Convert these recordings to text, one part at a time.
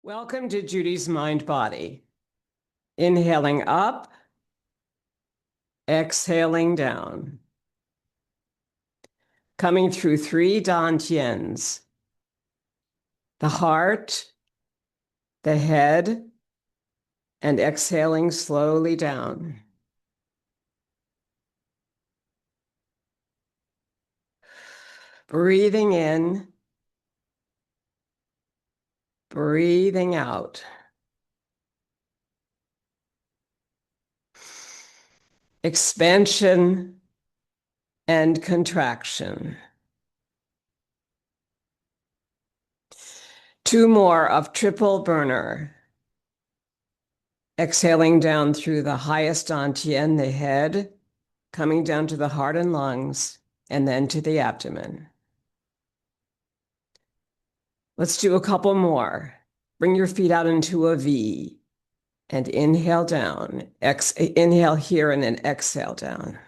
Welcome to Judy's Mind Body. Inhaling up, exhaling down. Coming through three dantians: the heart, the head, and exhaling slowly down. Breathing in, breathing out. Expansion and contraction. Two more of triple burner. Exhaling down through the highest dantian, the head, coming down to the heart and lungs, and then to the abdomen. Let's do a couple more. Bring your feet out into a V and inhale down. Inhale here and then exhale down.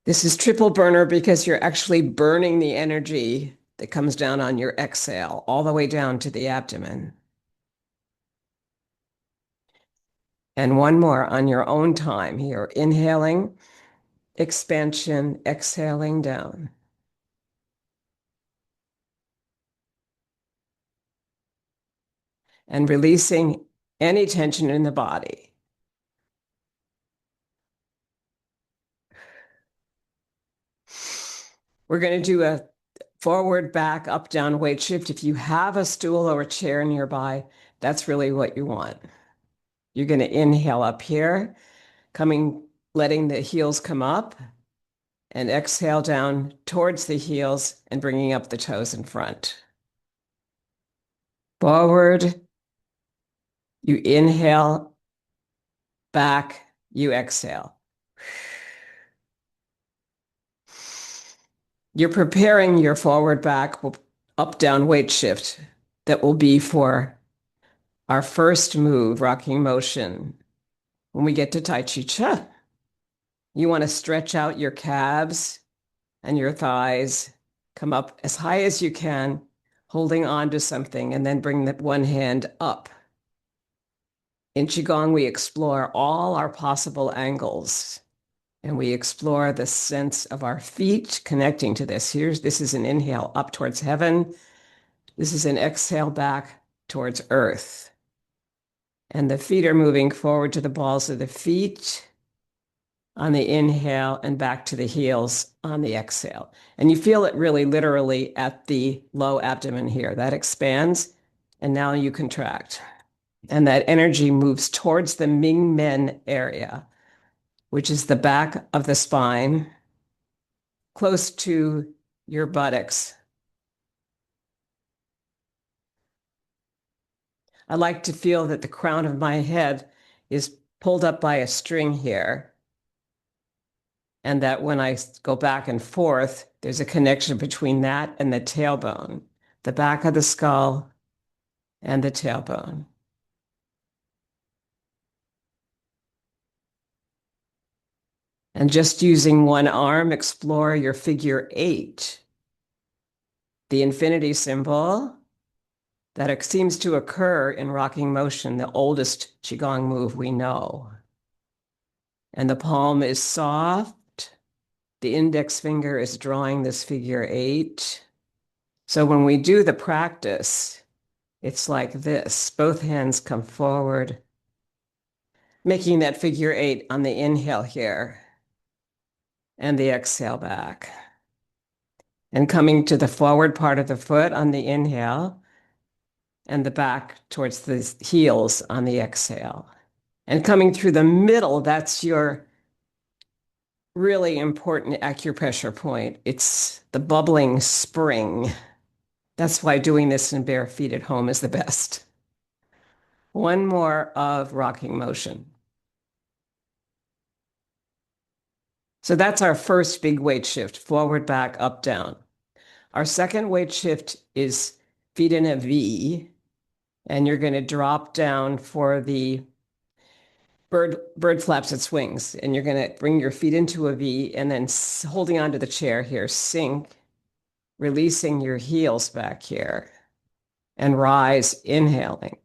This is triple burner because you're actually burning the energy that comes down on your exhale all the way down to the abdomen. And one more on your own time here. Inhaling, expansion, exhaling down. And releasing any tension in the body. We're going to do a forward, back, up, down weight shift. If you have a stool or a chair nearby, that's really what you want. You're going to inhale up here, letting the heels come up, and exhale down towards the heels and bringing up the toes in front. Forward, you inhale, back, you exhale. You're preparing your forward, back, up, down weight shift that will be for our first move, rocking motion. When we get to Tai Chi Chih, you want to stretch out your calves and your thighs, come up as high as you can, holding on to something, and then bring that one hand up. In Qigong, we explore all our possible angles, and we explore the sense of our feet connecting to this. This is an inhale up towards heaven. This is an exhale back towards earth. And the feet are moving forward to the balls of the feet on the inhale and back to the heels on the exhale. And you feel it really literally at the low abdomen here. That expands, and now you contract. And that energy moves towards the Ming Men area, which is the back of the spine, close to your buttocks. I like to feel that the crown of my head is pulled up by a string here, and that when I go back and forth, there's a connection between that and the tailbone, the back of the skull and the tailbone. And just using one arm, explore your figure 8, the infinity symbol that seems to occur in rocking motion, the oldest Qigong move we know. And the palm is soft. The index finger is drawing this figure 8. So when we do the practice, it's like this. Both hands come forward, making that figure 8 on the inhale here, and the exhale back. And coming to the forward part of the foot on the inhale, and the back towards the heels on the exhale. And coming through the middle, that's your really important acupressure point. It's the bubbling spring. That's why doing this in bare feet at home is the best. One more of rocking motion. So that's our first big weight shift, forward, back, up, down. Our second weight shift is feet in a V, and you're going to drop down for the bird flaps its wings, and you're going to bring your feet into a V, and then holding onto the chair here, sink, releasing your heels back here, and rise, inhaling.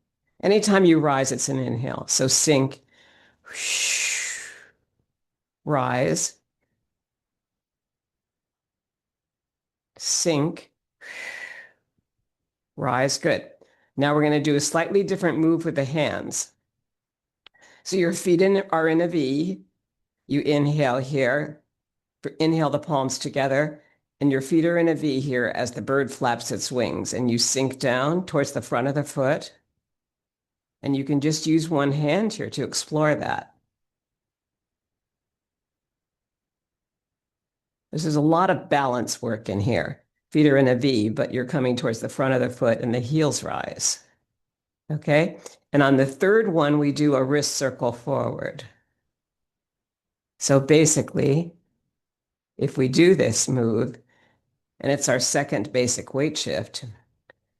Anytime you rise, it's an inhale. So sink, rise, sink, rise. Good. Now we're going to do a slightly different move with the hands. So your feet are in a V. You inhale here, inhale the palms together, and your feet are in a V here as the bird flaps its wings, and you sink down towards the front of the foot. And you can just use one hand here to explore that. This is a lot of balance work in here. Feet are in a V, but you're coming towards the front of the foot and the heels rise. Okay? And on the third one, we do a wrist circle forward. So basically, if we do this move, and it's our second basic weight shift,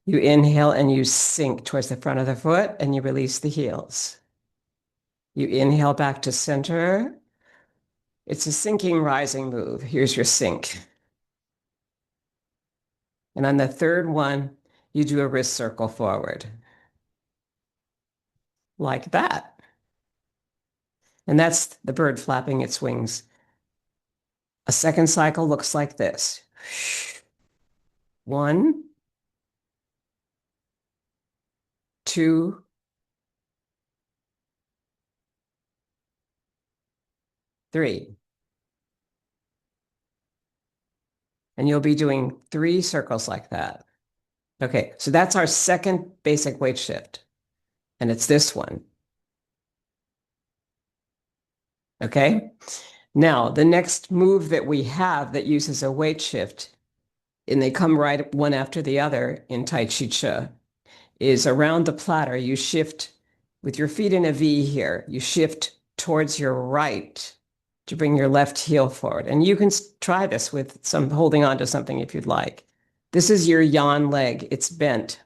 you inhale and you sink towards the front of the foot and you release the heels. You inhale back to center. It's a sinking, rising move. Here's your sink. And on the third one, you do a wrist circle forward. Like that. And that's the bird flapping its wings. A second cycle looks like this. 1, 2, 3. And you'll be doing 3 circles like that. Okay, so that's our second basic weight shift. And it's this one. Okay? Now, the next move that we have that uses a weight shift, and they come right one after the other in Tai Chi Chih, is around the platter. You shift with your feet in a V here. You shift towards your right to bring your left heel forward. And you can try this with some holding on to something if you'd like. This is your yan leg. It's bent.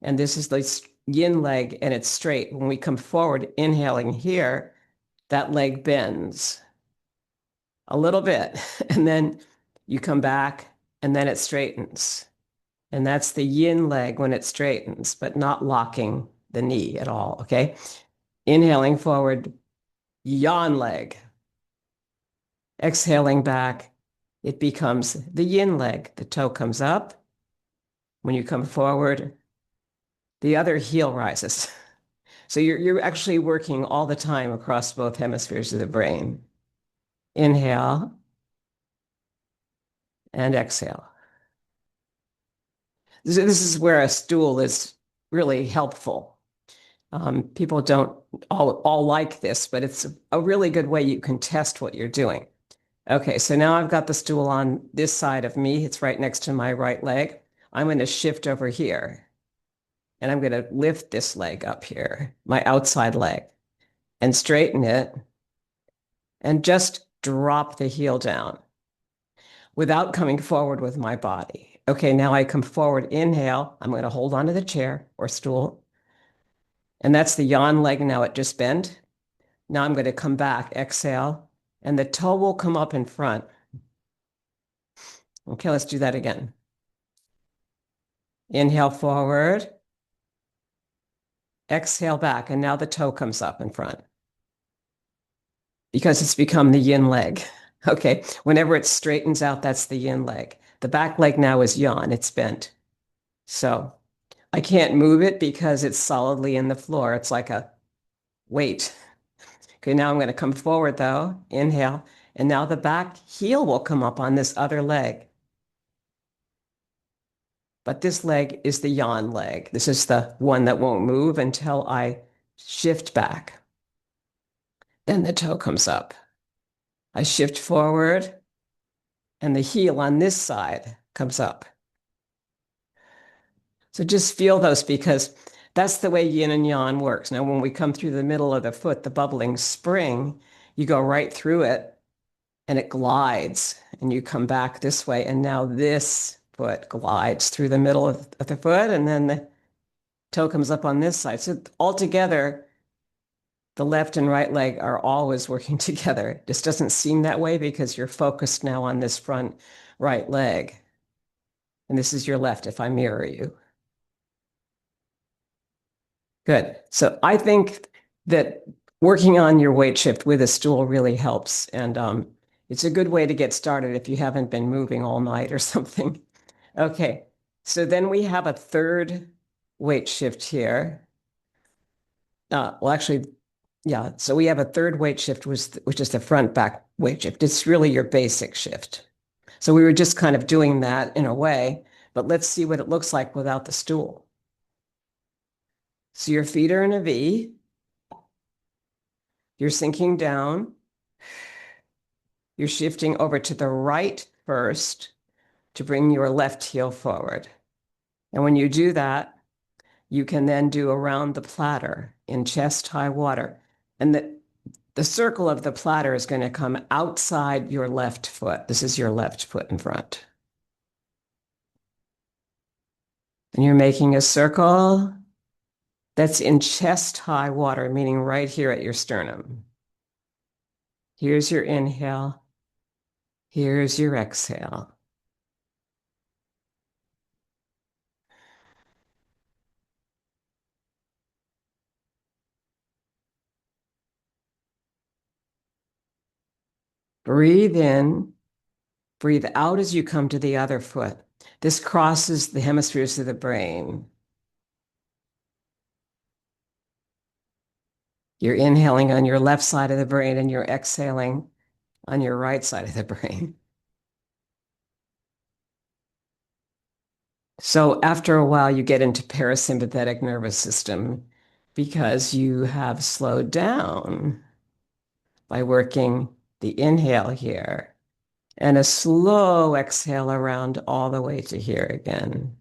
And this is the yin leg, and it's straight. When we come forward, inhaling here, that leg bends a little bit. And then you come back, and then it straightens. And that's the yin leg when it straightens, but not locking the knee at all, okay? Inhaling forward, yan leg. Exhaling back, it becomes the yin leg. The toe comes up. When you come forward, the other heel rises. So you're actually working all the time across both hemispheres of the brain. Inhale and exhale. This is where a stool is really helpful. People don't all like this, but it's a really good way you can test what you're doing. Okay, so now I've got the stool on this side of me. It's right next to my right leg. I'm going to shift over here, and I'm going to lift this leg up here, my outside leg, and straighten it, and just drop the heel down without coming forward with my body. Okay, now I come forward, inhale. I'm going to hold onto the chair or stool. And that's the yan leg. Now it just bent. Now I'm going to come back, exhale, and the toe will come up in front. Okay, let's do that again. Inhale forward. Exhale back, and now the toe comes up in front because it's become the yin leg. Okay, whenever it straightens out, that's the yin leg. The back leg now is yan, it's bent. So I can't move it because it's solidly in the floor. It's like a weight. Okay, now I'm going to come forward though. Inhale, and now the back heel will come up on this other leg. But this leg is the yan leg. This is the one that won't move until I shift back. Then the toe comes up. I shift forward, and the heel on this side comes up. So just feel those because that's the way yin and yang works. Now, when we come through the middle of the foot, the bubbling spring, you go right through it, and it glides, and you come back this way, and now this foot glides through the middle of the foot, and then the toe comes up on this side. So altogether, the left and right leg are always working together. It just doesn't seem that way because you're focused now on this front right leg. And this is your left if I mirror you. Good. So I think that working on your weight shift with a stool really helps. And it's a good way to get started if you haven't been moving all night or something. Okay. So then we have a third weight shift here. Well, actually, yeah. So we have a third weight shift, which is the front back weight shift. It's really your basic shift. So we were just kind of doing that in a way, but let's see what it looks like without the stool. So your feet are in a V. You're sinking down. You're shifting over to the right first to bring your left heel forward. And when you do that, you can then do around the platter in chest high water. And the circle of the platter is going to come outside your left foot. This is your left foot in front. And you're making a circle that's in chest high water, meaning right here at your sternum. Here's your inhale. Here's your exhale. Breathe in, breathe out as you come to the other foot. This crosses the hemispheres of the brain. You're inhaling on your left side of the brain and you're exhaling on your right side of the brain. So after a while, you get into parasympathetic nervous system because you have slowed down by working the inhale here and a slow exhale around all the way to here again.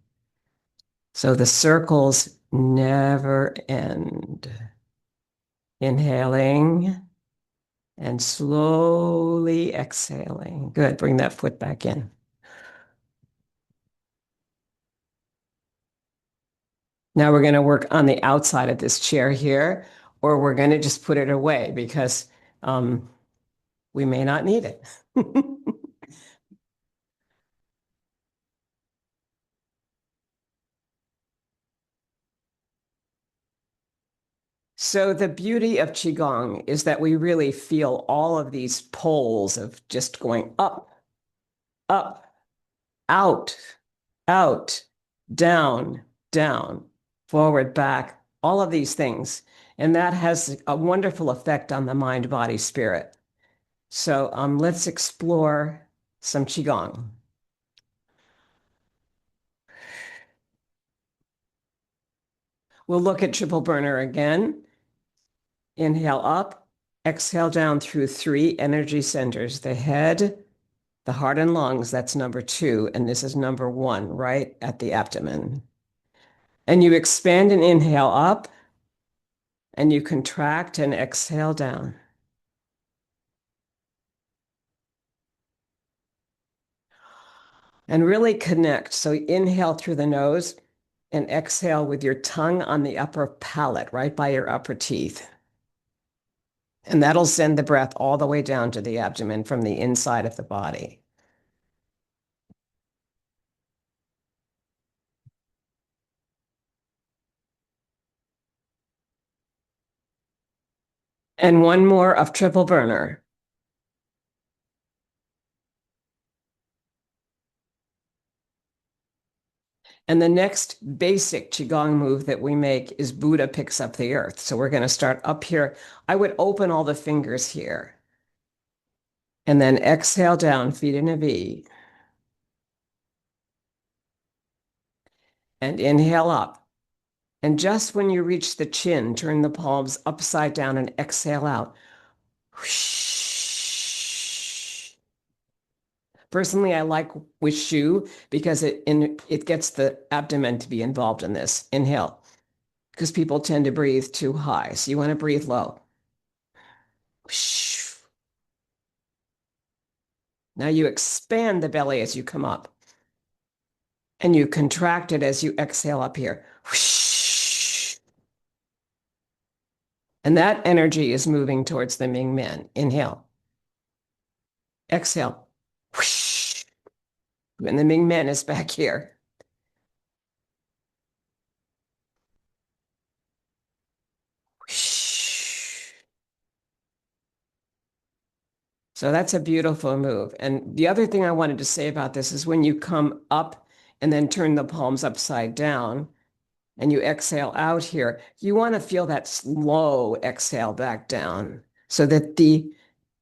So the circles never end. Inhaling and slowly exhaling. Good. Bring that foot back in. Now we're going to work on the outside of this chair here, or we're going to just put it away because we may not need it. So the beauty of Qigong is that we really feel all of these poles of just going up, up, out, out, down, down, forward, back, all of these things. And that has a wonderful effect on the mind, body, spirit. So let's explore some Qigong. We'll look at triple burner again. Inhale up, exhale down through three energy centers, the head, the heart and lungs, that's number 2, and this is number 1, right at the abdomen. And you expand and inhale up, and you contract and exhale down. And really connect. So inhale through the nose and exhale with your tongue on the upper palate, right by your upper teeth. And that'll send the breath all the way down to the abdomen from the inside of the body. And one more of triple burner. And the next basic Qigong move that we make is Buddha picks up the earth. So we're going to start up here. I would open all the fingers here. And then exhale down, feet in a V. And inhale up. And just when you reach the chin, turn the palms upside down and exhale out. Personally, I like with shu because it gets the abdomen to be involved in this. Inhale, because people tend to breathe too high. So you want to breathe low. Now you expand the belly as you come up. And you contract it as you exhale up here. And that energy is moving towards the Ming Men. Inhale. Exhale. And the Ming Men is back here. So that's a beautiful move. And the other thing I wanted to say about this is when you come up and then turn the palms upside down and you exhale out here, you want to feel that slow exhale back down so that the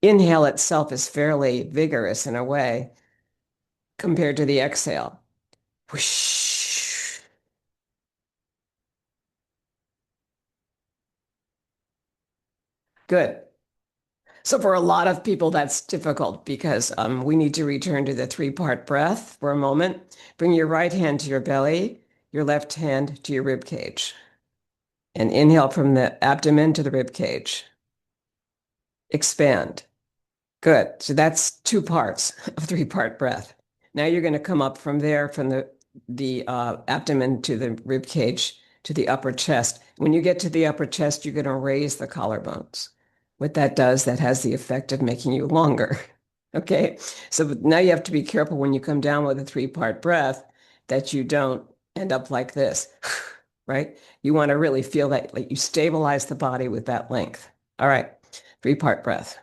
inhale itself is fairly vigorous in a way compared to the exhale. Whoosh. Good. So for a lot of people, that's difficult because we need to return to the three-part breath for a moment. Bring your right hand to your belly, your left hand to your rib cage, and inhale from the abdomen to the rib cage. Expand. Good. So that's two parts of three-part breath. Now you're going to come up from there, from the abdomen to the rib cage to the upper chest. When you get to the upper chest, you're going to raise the collarbones. What that does, that has the effect of making you longer. Okay. So now you have to be careful when you come down with a three-part breath that you don't end up like this, right? You want to really feel that, like you stabilize the body with that length. All right. Three-part breath.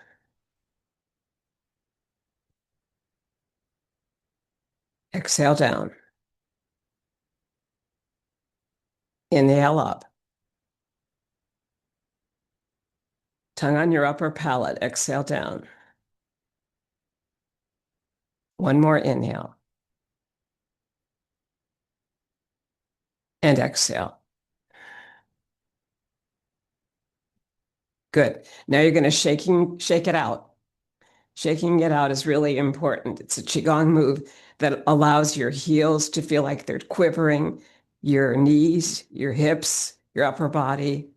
Exhale down. Inhale up. Tongue on your upper palate. Exhale down. One more inhale. And exhale. Good. Now you're going to shake it out. Shaking it out is really important. It's a Qigong move that allows your heels to feel like they're quivering, your knees, your hips, your upper body.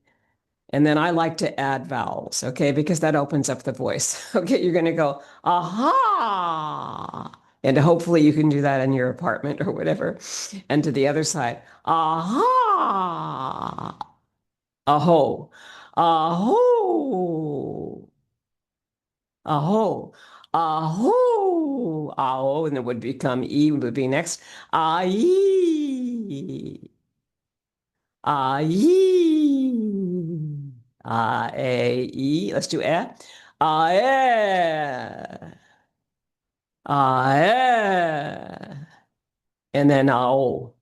And then I like to add vowels, okay, because that opens up the voice. Okay, you're going to go, aha. And hopefully you can do that in your apartment or whatever. And to the other side, aha, aho, aho, aho, aho, aho. And it would become E would be next. Ai, ai. A, E. Let's do E. A, E. A, E. And then O.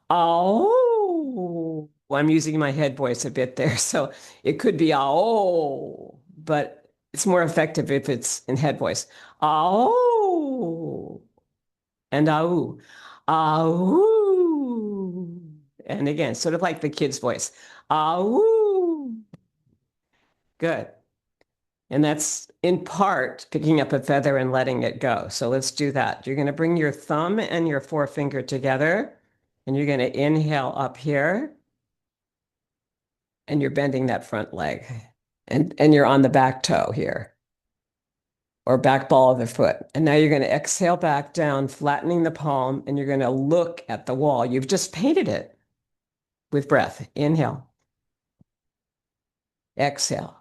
Oh. I'm using my head voice a bit there. So it could be oh, but it's more effective if it's in head voice. Oh. And ah. Ah. And again, sort of like the kid's voice. Ah. Good. And that's in part picking up a feather and letting it go. So let's do that. You're going to bring your thumb and your forefinger together, and you're going to inhale up here, and you're bending that front leg. And you're on the back toe here, or back ball of the foot. And now you're going to exhale back down, flattening the palm, and you're going to look at the wall. You've just painted it with breath. Inhale. Exhale.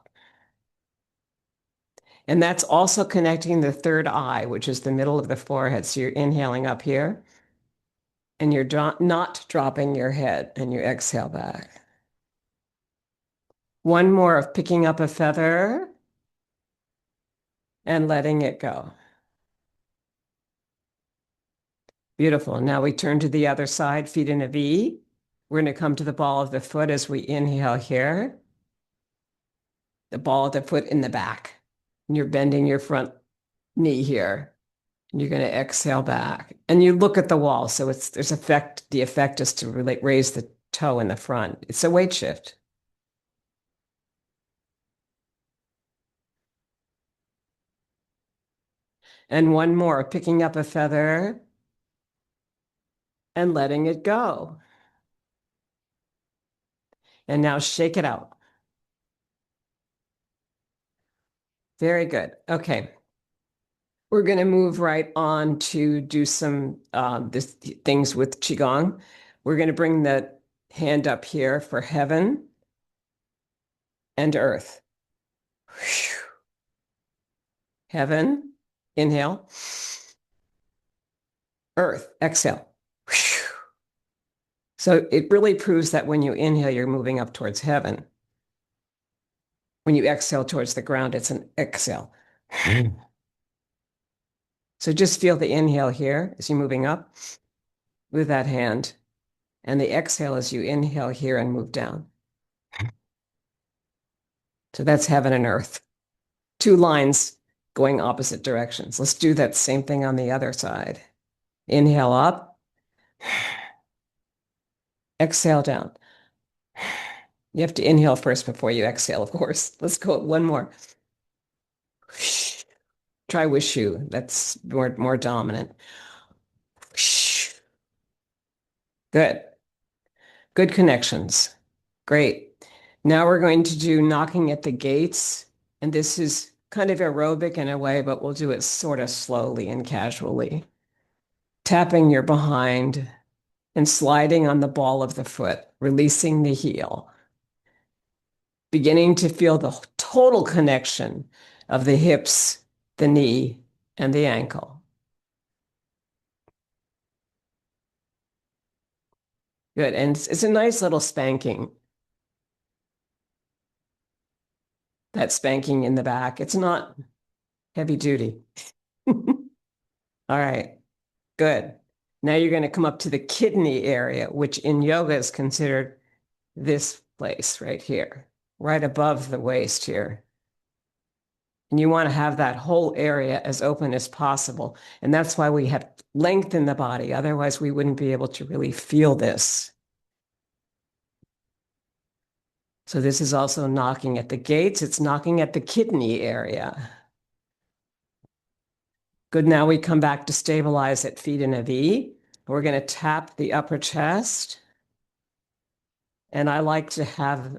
And that's also connecting the third eye, which is the middle of the forehead. So you're inhaling up here and you're not dropping your head and you exhale back. One more of picking up a feather and letting it go. Beautiful. Now we turn to the other side, feet in a V. We're going to come to the ball of the foot as we inhale here. The ball of the foot in the back. And you're bending your front knee here. You're going to exhale back and you look at the wall. So there's effect. The effect is to really raise the toe in the front. It's a weight shift. And one more, picking up a feather and letting it go. And now shake it out. Very good. Okay. We're going to move right on to do some things with Qigong. We're going to bring the hand up here for heaven and earth. Heaven, inhale. Earth, exhale. So it really proves that when you inhale, you're moving up towards heaven. When you exhale towards the ground, it's an exhale. So just feel the inhale here as you're moving up with that hand, and the exhale as you inhale here and move down. So that's heaven and earth. Two lines going opposite directions. Let's do that same thing on the other side. Inhale up, exhale down. You have to inhale first before you exhale, of course. Let's go one more. Try Wishu. That's more dominant. Good. Good connections. Great. Now we're going to do knocking at the gates. And this is kind of aerobic in a way, but we'll do it sort of slowly and casually. Tapping your behind and sliding on the ball of the foot, releasing the heel. Beginning to feel the total connection of the hips, the knee, and the ankle. Good. And it's a nice little spanking. That spanking in the back. It's not heavy duty. All right. Good. Now you're going to come up to the kidney area, which in yoga is considered this place right here, right above the waist here. And you want to have that whole area as open as possible. And that's why we have length in the body. Otherwise, we wouldn't be able to really feel this. So this is also knocking at the gates. It's knocking at the kidney area. Good. Now we come back to stabilize at feet in a V. We're going to tap the upper chest. And I like to have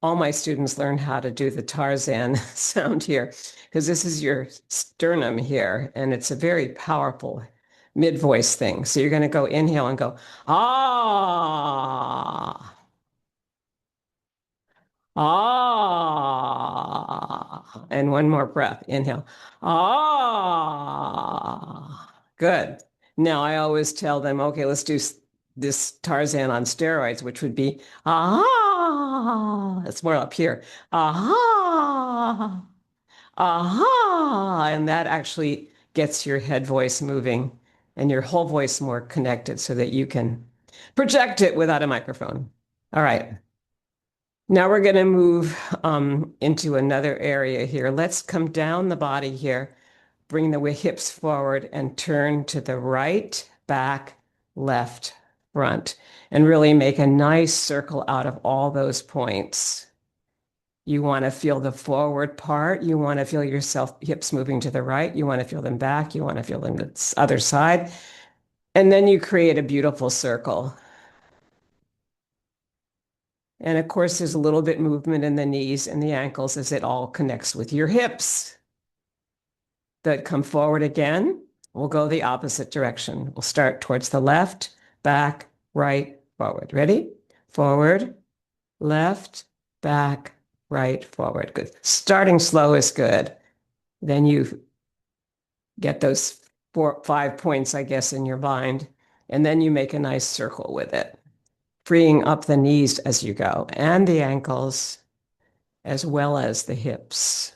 all my students learn how to do the Tarzan sound here, because this is your sternum here, and it's a very powerful mid-voice thing. So you're going to go inhale and go, ah. Ah, and one more breath. Inhale. Ah, good. Now I always tell them, okay, let's do this Tarzan on steroids, which would be ah. It's more up here. Aha, aha, and that actually gets your head voice moving and your whole voice more connected so that you can project it without a microphone. All right. Now we're going to move into another area here. Let's come down the body here, bring the hips forward and turn to the right, back, left, front, and really make a nice circle out of all those points. You want to feel the forward part. You want to feel yourself hips moving to the right. You want to feel them back. You want to feel them to the other side. And then you create a beautiful circle. And of course, there's a little bit movement in the knees and the ankles as it all connects with your hips. That come forward again. We'll go the opposite direction. We'll start towards the left, back, right, forward. Ready? Forward, left, back, right, forward. Good. Starting slow is good. Then you get those 5 points, I guess, in your mind. And then you make a nice circle with it, freeing up the knees as you go and the ankles, as well as the hips.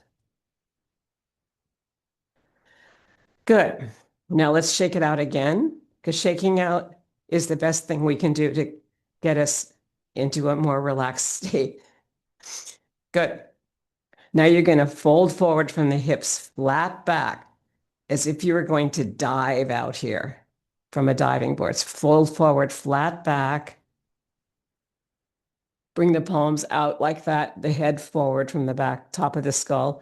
Good. Now let's shake it out again, because shaking out is the best thing we can do to get us into a more relaxed state. Good. Now you're going to fold forward from the hips, flat back, as if you were going to dive out here from a diving board. So fold forward, flat back. Bring the palms out like that, the head forward from the back, top of the skull.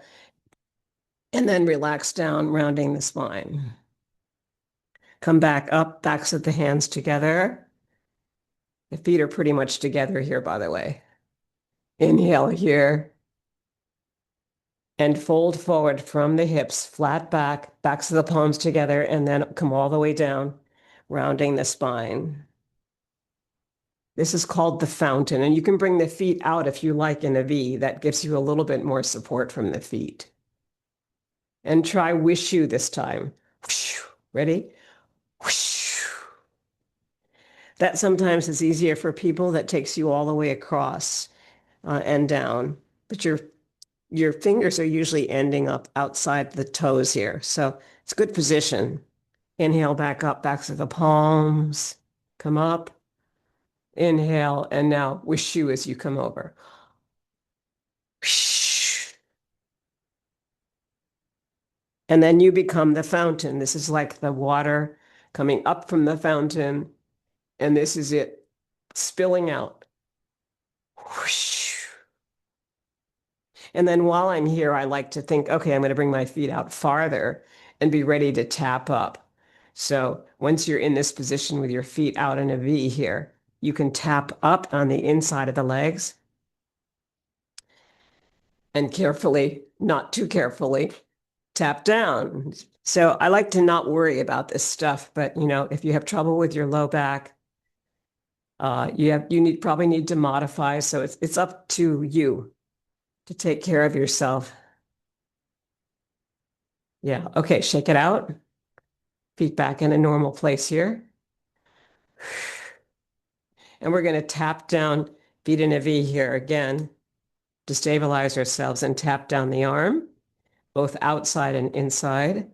And then relax down, rounding the spine. Come back up, backs of the hands together. The feet are pretty much together here, by the way. Inhale here. And fold forward from the hips, flat back, backs of the palms together, and then come all the way down, rounding the spine. This is called the fountain, and you can bring the feet out if you like in a V. That gives you a little bit more support from the feet. And try Wishu this time. Ready? That sometimes is easier for people. That takes you all the way across and down. But you're your fingers are usually ending up outside the toes here. So it's a good position. Inhale back up, backs of the palms. Come up. Inhale, and now wish you as you come over. And then you become the fountain. This is like the water coming up from the fountain, and this is it spilling out. And then while I'm here, I like to think, okay, I'm going to bring my feet out farther and be ready to tap up. So once you're in this position with your feet out in a V here, you can tap up on the inside of the legs and carefully, not too carefully, tap down. So I like to not worry about this stuff, but if you have trouble with your low back, you probably need to modify. So it's up to you to take care of yourself. Yeah. Okay. Shake it out. Feet back in a normal place here. And we're going to tap down, feet in a V here again to stabilize ourselves, and tap down the arm, both outside and inside.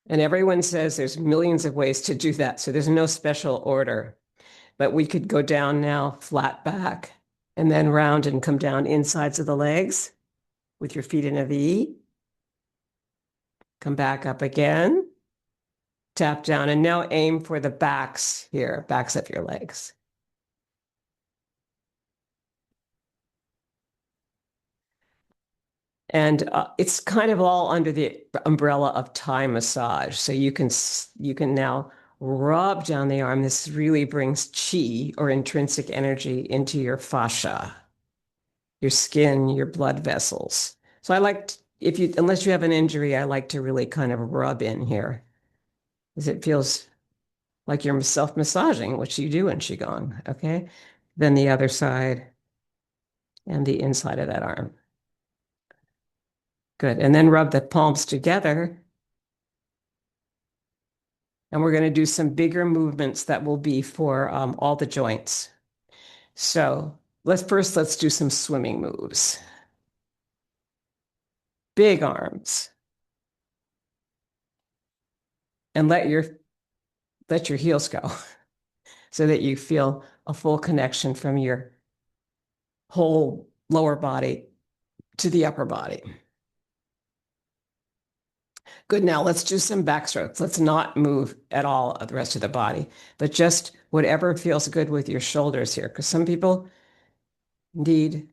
And everyone says there's millions of ways to do that. So there's no special order. But we could go down now, flat back, and then round and come down insides of the legs with your feet in a V. Come back up again. Tap down, and now aim for the backs here, backs of your legs. And it's kind of all under the umbrella of Thai massage. So you can now rub down the arm. This really brings chi, or intrinsic energy, into your fascia, your skin, your blood vessels. So I like, unless you have an injury, I like to really kind of rub in here, because it feels like you're self-massaging, which you do in Qigong, okay? Then the other side and the inside of that arm. Good. And then rub the palms together. And we're going to do some bigger movements that will be for all the joints. So let's do some swimming moves. Big arms. And let your heels go so that you feel a full connection from your whole lower body to the upper body. Good. Now let's do some backstrokes. Let's not move at all of the rest of the body, but just whatever feels good with your shoulders here, because some people need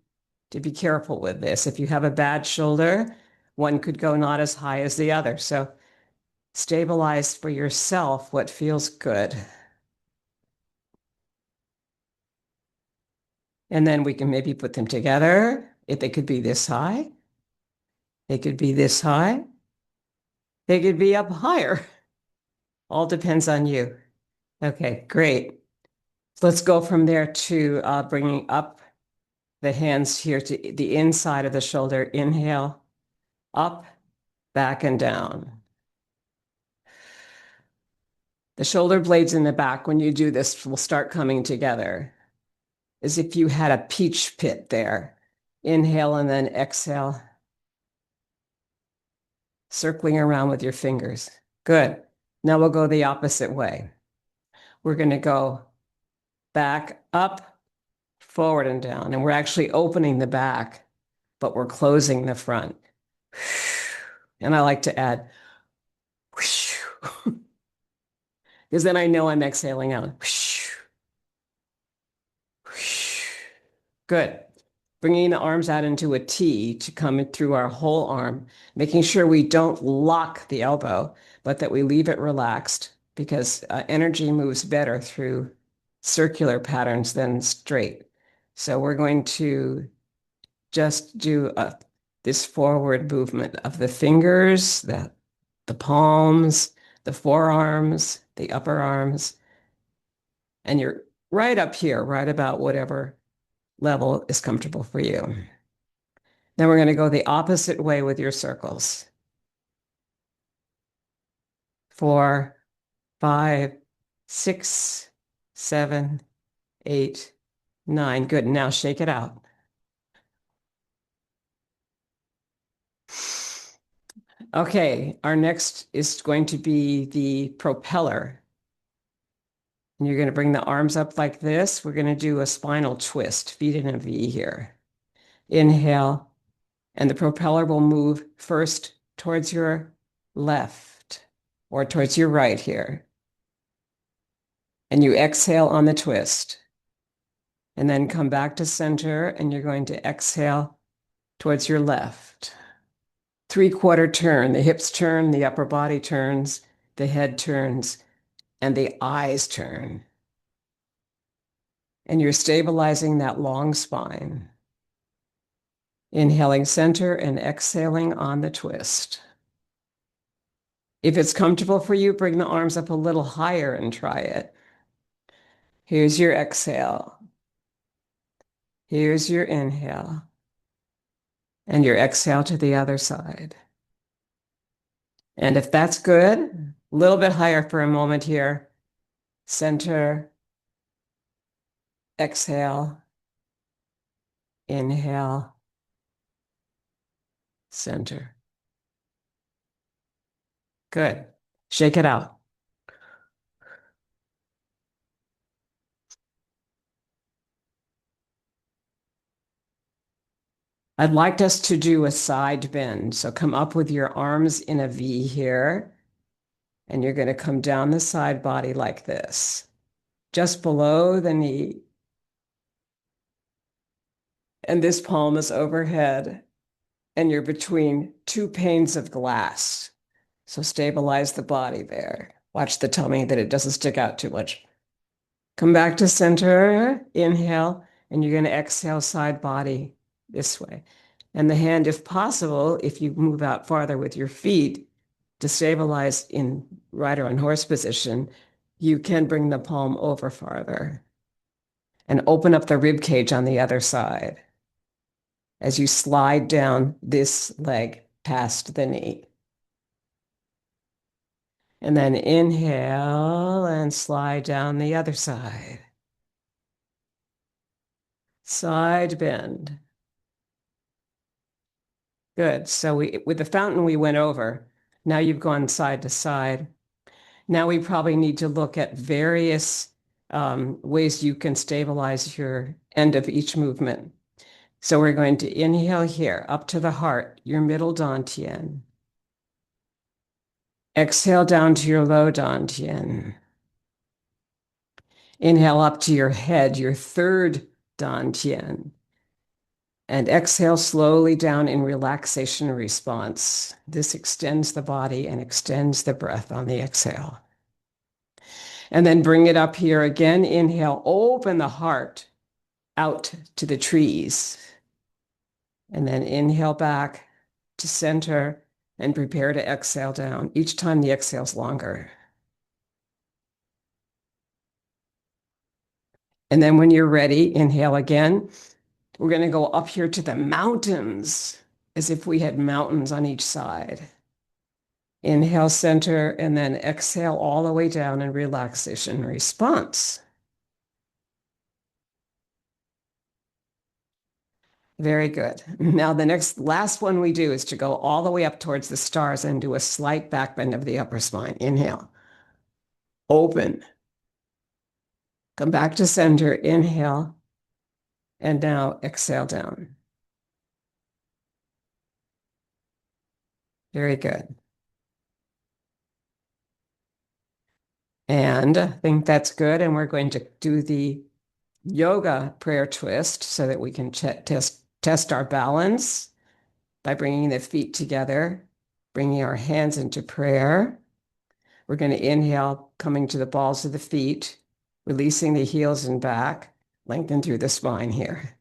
to be careful with this. If you have a bad shoulder, one could go not as high as the other. So stabilize for yourself what feels good. And then we can maybe put them together. If they could be this high, they could be this high, they could be up higher. All depends on you. Okay, great. Let's go from there to bringing up the hands here to the inside of the shoulder. Inhale, up, back, and down. The shoulder blades in the back, when you do this, will start coming together as if you had a peach pit there. Inhale and then exhale, circling around with your fingers. Good. Now we'll go the opposite way. We're going to go back, up, forward, and down. And we're actually opening the back, but we're closing the front. And I like to add, because then I know I'm exhaling out. Good. Bringing the arms out into a T to come in through our whole arm, making sure we don't lock the elbow, but that we leave it relaxed, because energy moves better through circular patterns than straight. So we're going to just do this forward movement of the fingers, the palms, the forearms, the upper arms, and you're right up here, right about whatever level is comfortable for you. Then we're going to go the opposite way with your circles. 4, 5, 6, 7, 8, 9. Good. Now shake it out. Okay, our next is going to be the propeller. And you're going to bring the arms up like this. We're going to do a spinal twist, feet in a V here. Inhale, and the propeller will move first towards your left or towards your right here. And you exhale on the twist. And then come back to center, and you're going to exhale towards your left. 3/4 turn. The hips turn, the upper body turns, the head turns, and the eyes turn. And you're stabilizing that long spine. Inhaling center and exhaling on the twist. If it's comfortable for you, bring the arms up a little higher and try it. Here's your exhale. Here's your inhale. And your exhale to the other side. And if that's good, a little bit higher for a moment here. Center, exhale, inhale, center. Good. Shake it out. I'd like us to do a side bend. So come up with your arms in a V here. And you're going to come down the side body like this, just below the knee. And this palm is overhead. And you're between two panes of glass. So stabilize the body there. Watch the tummy that it doesn't stick out too much. Come back to center, inhale, and you're going to exhale side body this way. And the hand, if possible, if you move out farther with your feet to stabilize in rider on horse position, you can bring the palm over farther and open up the rib cage on the other side as you slide down this leg past the knee. And then inhale and slide down the other side. Side bend. Good. So with the fountain we went over, now you've gone side to side. Now we probably need to look at various ways you can stabilize your end of each movement. So we're going to inhale here, up to the heart, your middle dantian. Exhale down to your low dantian. Inhale up to your head, your third dantian. And exhale slowly down in relaxation response. This extends the body and extends the breath on the exhale. And then bring it up here again. Inhale, open the heart out to the trees. And then inhale back to center and prepare to exhale down. Each time the exhale's longer. And then when you're ready, inhale again. We're going to go up here to the mountains as if we had mountains on each side. Inhale, center, and then exhale all the way down in relaxation response. Very good. Now the last one we do is to go all the way up towards the stars and do a slight back bend of the upper spine. Inhale. Open. Come back to center. Inhale. And now exhale down. Very good. And I think that's good. And we're going to do the yoga prayer twist so that we can test our balance by bringing the feet together, bringing our hands into prayer. We're going to inhale, coming to the balls of the feet, releasing the heels and back, lengthen through the spine here.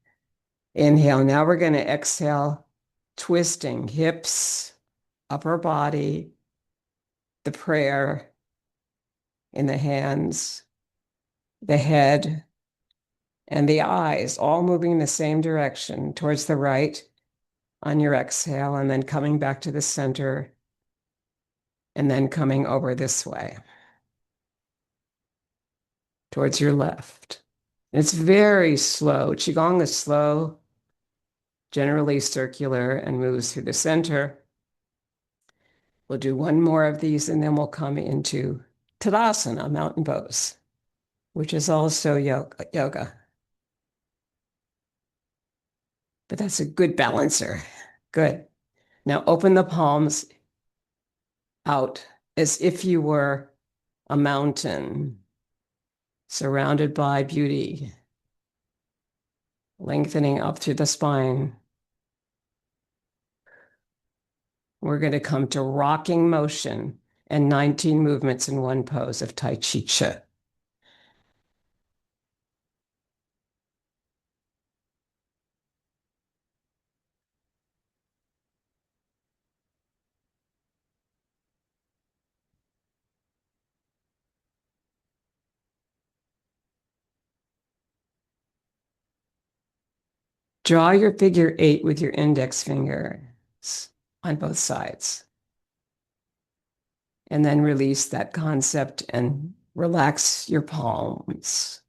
Inhale. Now we're going to exhale, twisting hips, upper body, the prayer in the hands, the head, and the eyes, all moving in the same direction towards the right on your exhale, and then coming back to the center, and then coming over this way towards your left. It's very slow. Qigong is slow, generally circular, and moves through the center. We'll do one more of these, and then we'll come into Tadasana, mountain pose, which is also yoga. But that's a good balancer. Good. Now open the palms out as if you were a mountain surrounded by beauty, lengthening up through the spine. We're going to come to rocking motion and 19 movements in one pose of Tai Chi Chih. Draw your figure 8 with your index fingers on both sides. And then release that concept and relax your palms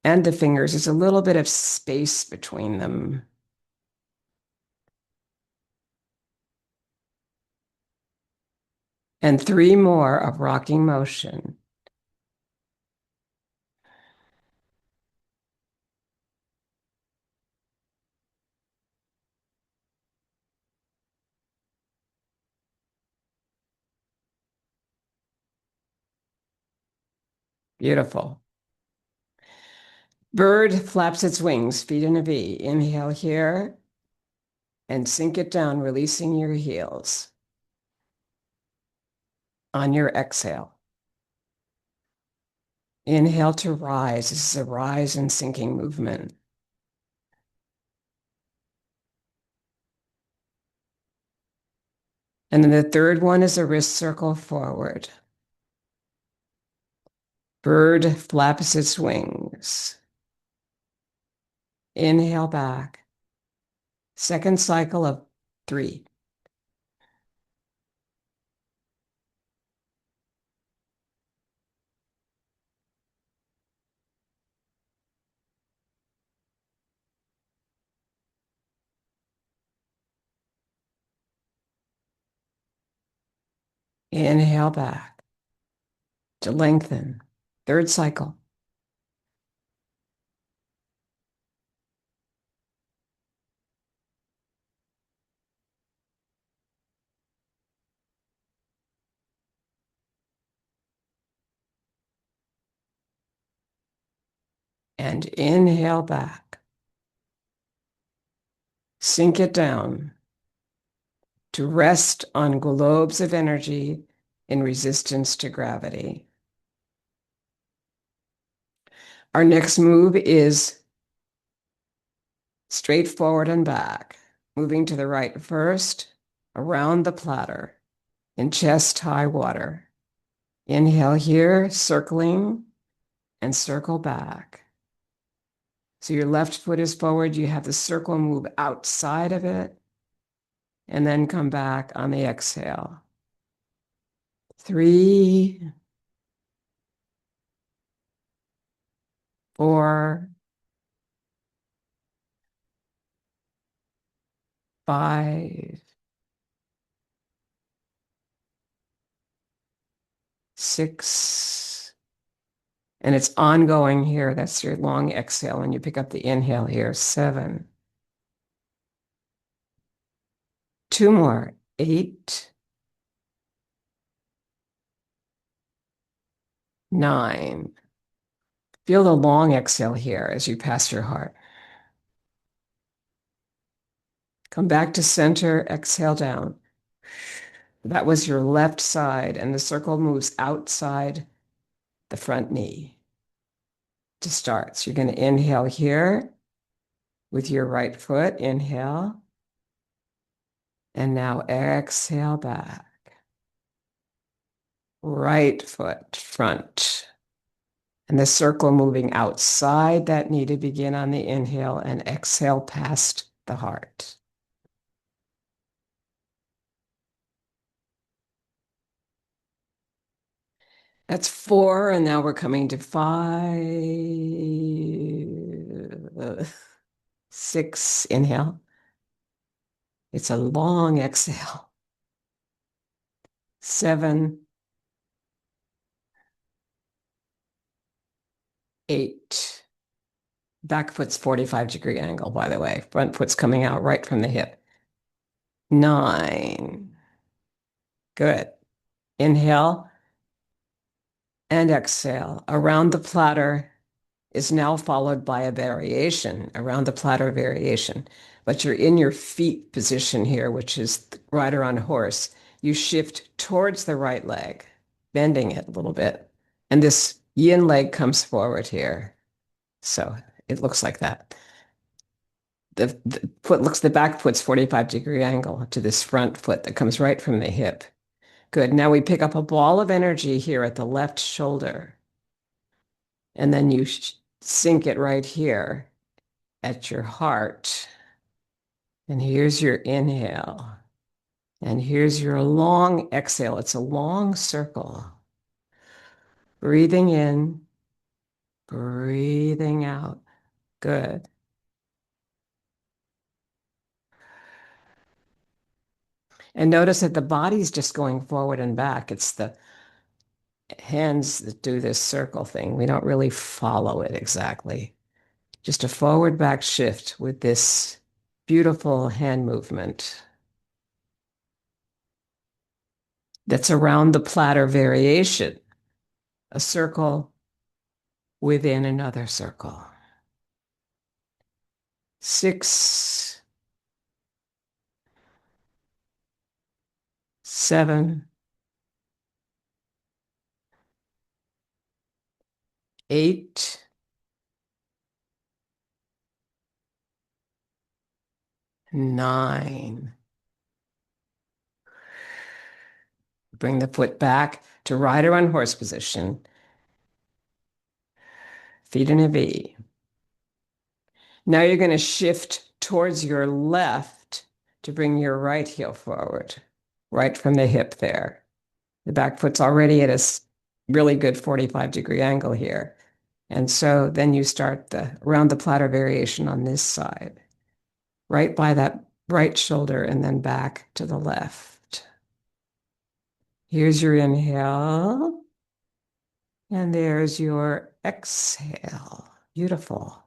and the fingers. There's a little bit of space between them. And 3 more of rocking motion. Beautiful. Bird flaps its wings, feet in a V. Inhale here and sink it down, releasing your heels. On your exhale. Inhale to rise. This is a rise and sinking movement. And then the third one is a wrist circle forward. Bird flaps its wings. Inhale back. Second cycle of 3. Inhale back to lengthen. Third cycle. And inhale back. Sink it down to rest on globes of energy in resistance to gravity. Our next move is straight forward and back, moving to the right first, around the platter, in chest high water. Inhale here, circling, and circle back. So your left foot is forward, you have the circle move outside of it, and then come back on the exhale. 3, 4, 5, 6, and it's ongoing here. That's your long exhale when you pick up the inhale here. 7, 2 more. 8, 9. Feel the long exhale here as you pass your heart. Come back to center, exhale down. That was your left side, and the circle moves outside the front knee to start. So you're going to inhale here with your right foot. Inhale. And now exhale back. Right foot front. And the circle moving outside that knee to begin on the inhale and exhale past the heart. That's 4, and now we're coming to 5, 6. Inhale. It's a long exhale. 7, 8. Back foot's 45-degree angle, by the way. Front foot's coming out right from the hip. 9. Good. Inhale and exhale. Around the platter is now followed by a variation, around the platter variation. But you're in your feet position here, which is rider on horse. You shift towards the right leg, bending it a little bit. And this yin leg comes forward here. So it looks like that. The back foot's 45-degree angle to this front foot that comes right from the hip. Good. Now we pick up a ball of energy here at the left shoulder. And then you sink it right here at your heart. And here's your inhale. And here's your long exhale. It's a long circle. Breathing in, breathing out. Good. And notice that the body's just going forward and back. It's the hands that do this circle thing. We don't really follow it exactly. Just a forward back shift with this beautiful hand movement that's around the platter variation, a circle within another circle. 6, 7, 8, 9. Bring the foot back to rider on horse position. Feet in a V. Now you're going to shift towards your left to bring your right heel forward, right from the hip there. The back foot's already at a really good 45-degree angle here. And so then you start the around the platter variation on this side, right by that right shoulder and then back to the left. Here's your inhale. And there's your exhale. Beautiful.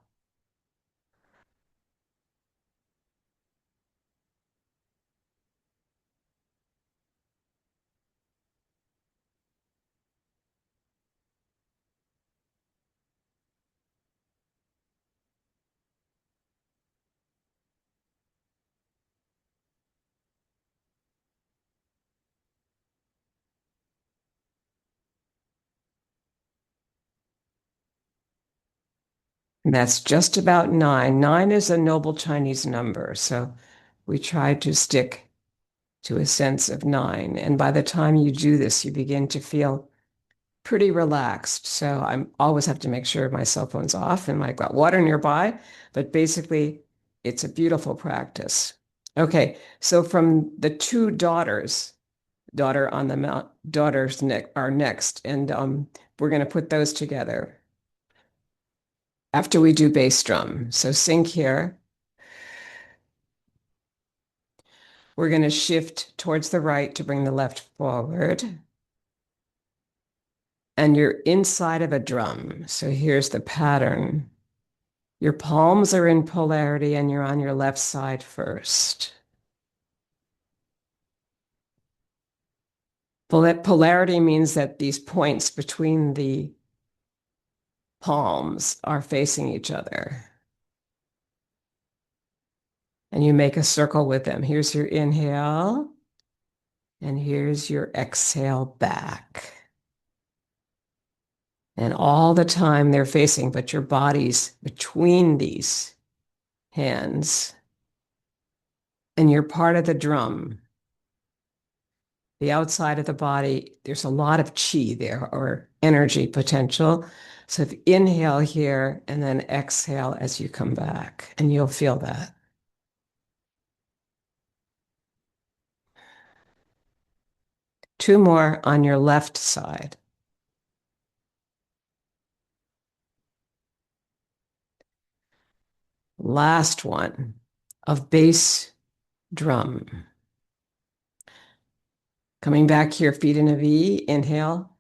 And that's just about 9. 9 is a noble Chinese number. So we try to stick to a sense of 9. And by the time you do this, you begin to feel pretty relaxed. So I always have to make sure my cell phone's off and I've got water nearby. But basically, it's a beautiful practice. Okay, so from the 2 daughters, daughter on the mount, daughters are next, and we're going to put those together after we do bass drum. So sink here. We're going to shift towards the right to bring the left forward. And you're inside of a drum. So here's the pattern. Your palms are in polarity and you're on your left side first. Polarity means that these points between the palms are facing each other. And you make a circle with them. Here's your inhale. And here's your exhale back. And all the time they're facing, but your body's between these hands. And you're part of the drum. The outside of the body, there's a lot of chi there, or energy potential. So if inhale here and then exhale as you come back, and you'll feel that. Two more on your left side. Last one of bass drum. Coming back here, feet in a V, inhale,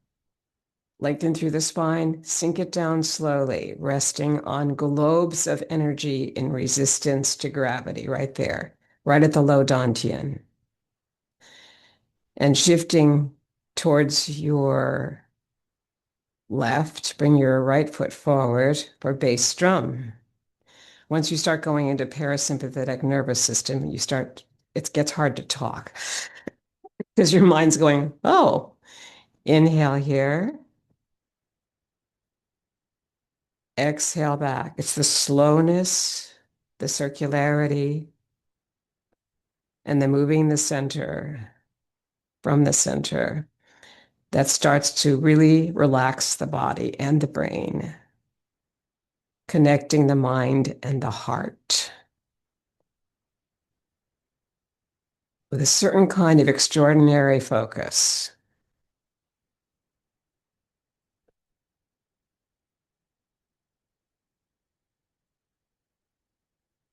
lengthen through the spine, sink it down slowly, resting on globes of energy in resistance to gravity, right there, right at the low dantian. And shifting towards your left, bring your right foot forward for bass drum. Once you start going into parasympathetic nervous system, it gets hard to talk because your mind's going, oh, inhale here, exhale back. It's the slowness, the circularity, and the moving the center from the center that starts to really relax the body and the brain, connecting the mind and the heart with a certain kind of extraordinary focus.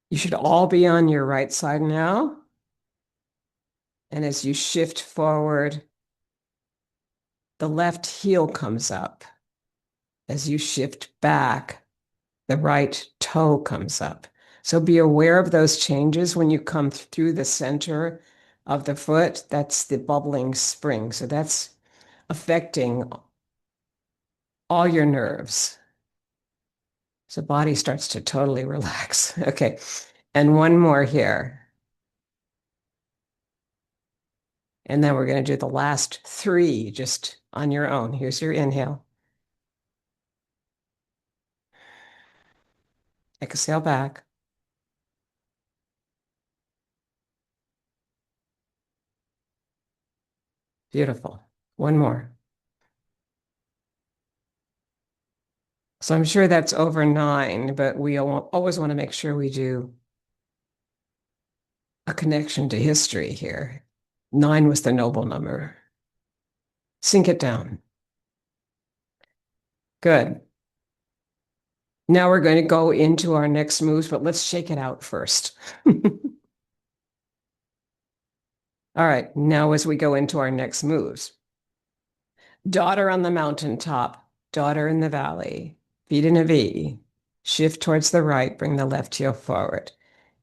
You should all be on your right side now. And as you shift forward, the left heel comes up. As you shift back, the right toe comes up. So be aware of those changes when you come through the center of the foot. That's the bubbling spring. So that's affecting all your nerves. So body starts to totally relax. Okay. And one more here. And then we're going to do the last three just on your own. Here's your inhale. Exhale back. Beautiful. One more. So I'm sure that's over 9, but we always want to make sure we do a connection to history here. 9 was the noble number. Sink it down. Good. Now we're going to go into our next moves, but let's shake it out first. All right, now as we go into our next moves, daughter on the mountaintop, daughter in the valley, feet in a V, shift towards the right, bring the left heel forward.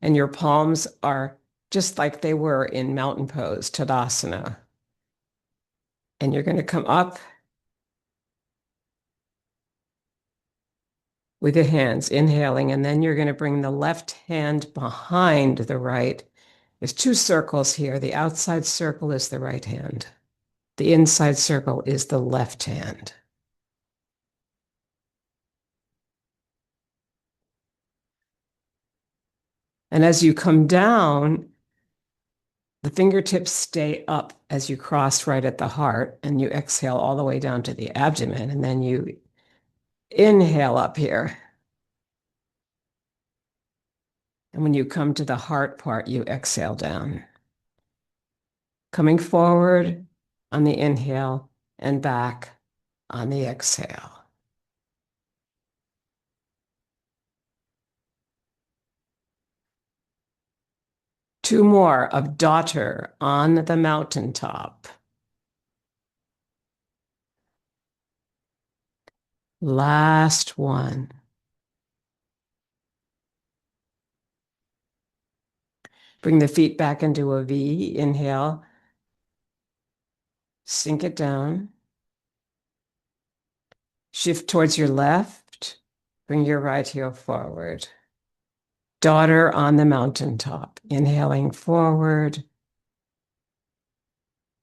And your palms are just like they were in mountain pose, Tadasana. And you're going to come up with your hands, inhaling, and then you're going to bring the left hand behind the right. There's 2 circles here. The outside circle is the right hand. The inside circle is the left hand. And as you come down, the fingertips stay up as you cross right at the heart, and you exhale all the way down to the abdomen, and then you inhale up here. And when you come to the heart part, you exhale down. Coming forward on the inhale and back on the exhale. Two more of daughter on the mountaintop. Last one. Bring the feet back into a V. Inhale. Sink it down. Shift towards your left. Bring your right heel forward. Daughter on the mountaintop. Inhaling forward.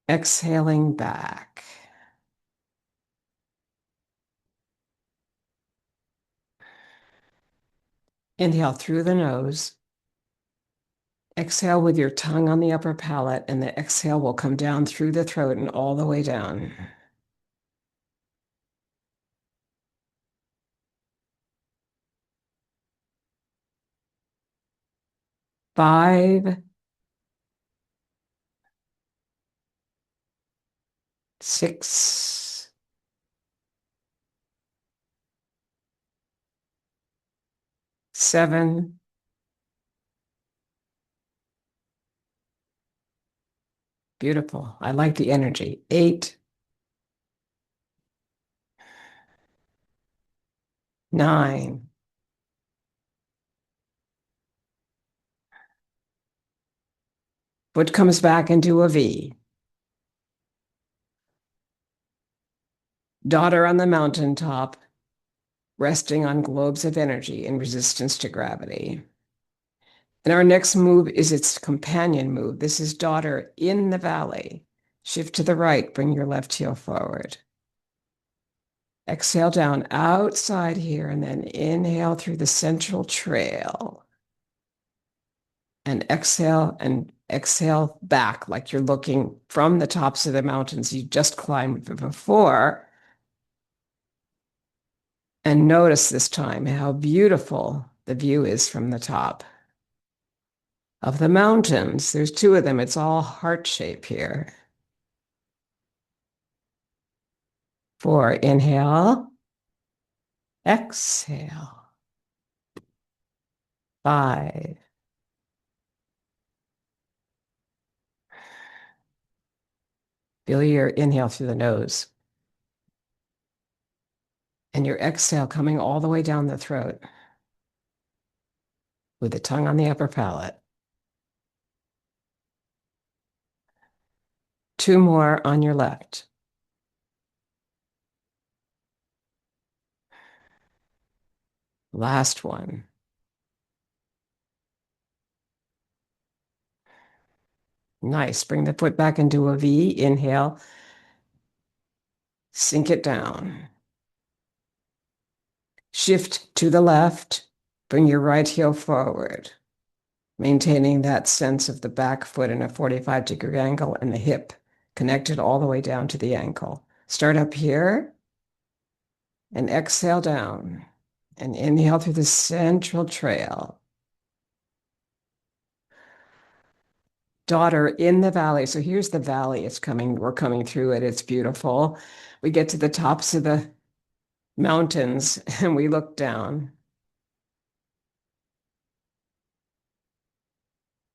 Exhaling back. Inhale through the nose. Exhale with your tongue on the upper palate, and the exhale will come down through the throat and all the way down. 5, 6, 7, Beautiful. I like the energy. 8, 9. Foot comes back into a V. Daughter on the mountaintop, resting on globes of energy in resistance to gravity. And our next move is its companion move. This is daughter in the valley. Shift to the right, bring your left heel forward. Exhale down outside here, and then inhale through the central trail. And exhale back like you're looking from the tops of the mountains you just climbed before. And notice this time how beautiful the view is from the top of the mountains. There's 2 of them. It's all heart shape here. 4, inhale, exhale. 5, feel your inhale through the nose and your exhale coming all the way down the throat with the tongue on the upper palate. 2 more on your left. Last one. Nice. Bring the foot back into a V. Inhale. Sink it down. Shift to the left. Bring your right heel forward, maintaining that sense of the back foot in a 45-degree angle and the hip connected all the way down to the ankle. Start up here and exhale down and inhale through the central trail. Daughter in the valley. So here's the valley. We're coming through it. It's beautiful. We get to the tops of the mountains and we look down.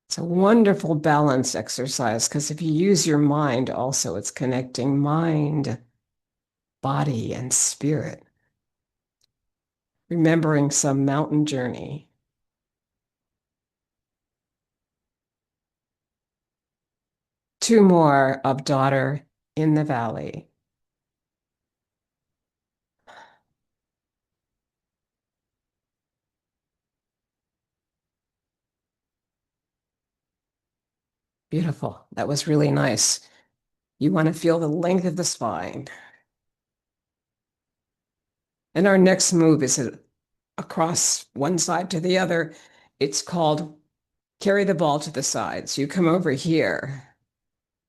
It's a wonderful balance exercise because if you use your mind also, it's connecting mind, body, and spirit. Remembering some mountain journey. Two more of daughter in the valley. Beautiful. That was really nice. You want to feel the length of the spine. And our next move is across one side to the other. It's called carry the ball to the side. So you come over here.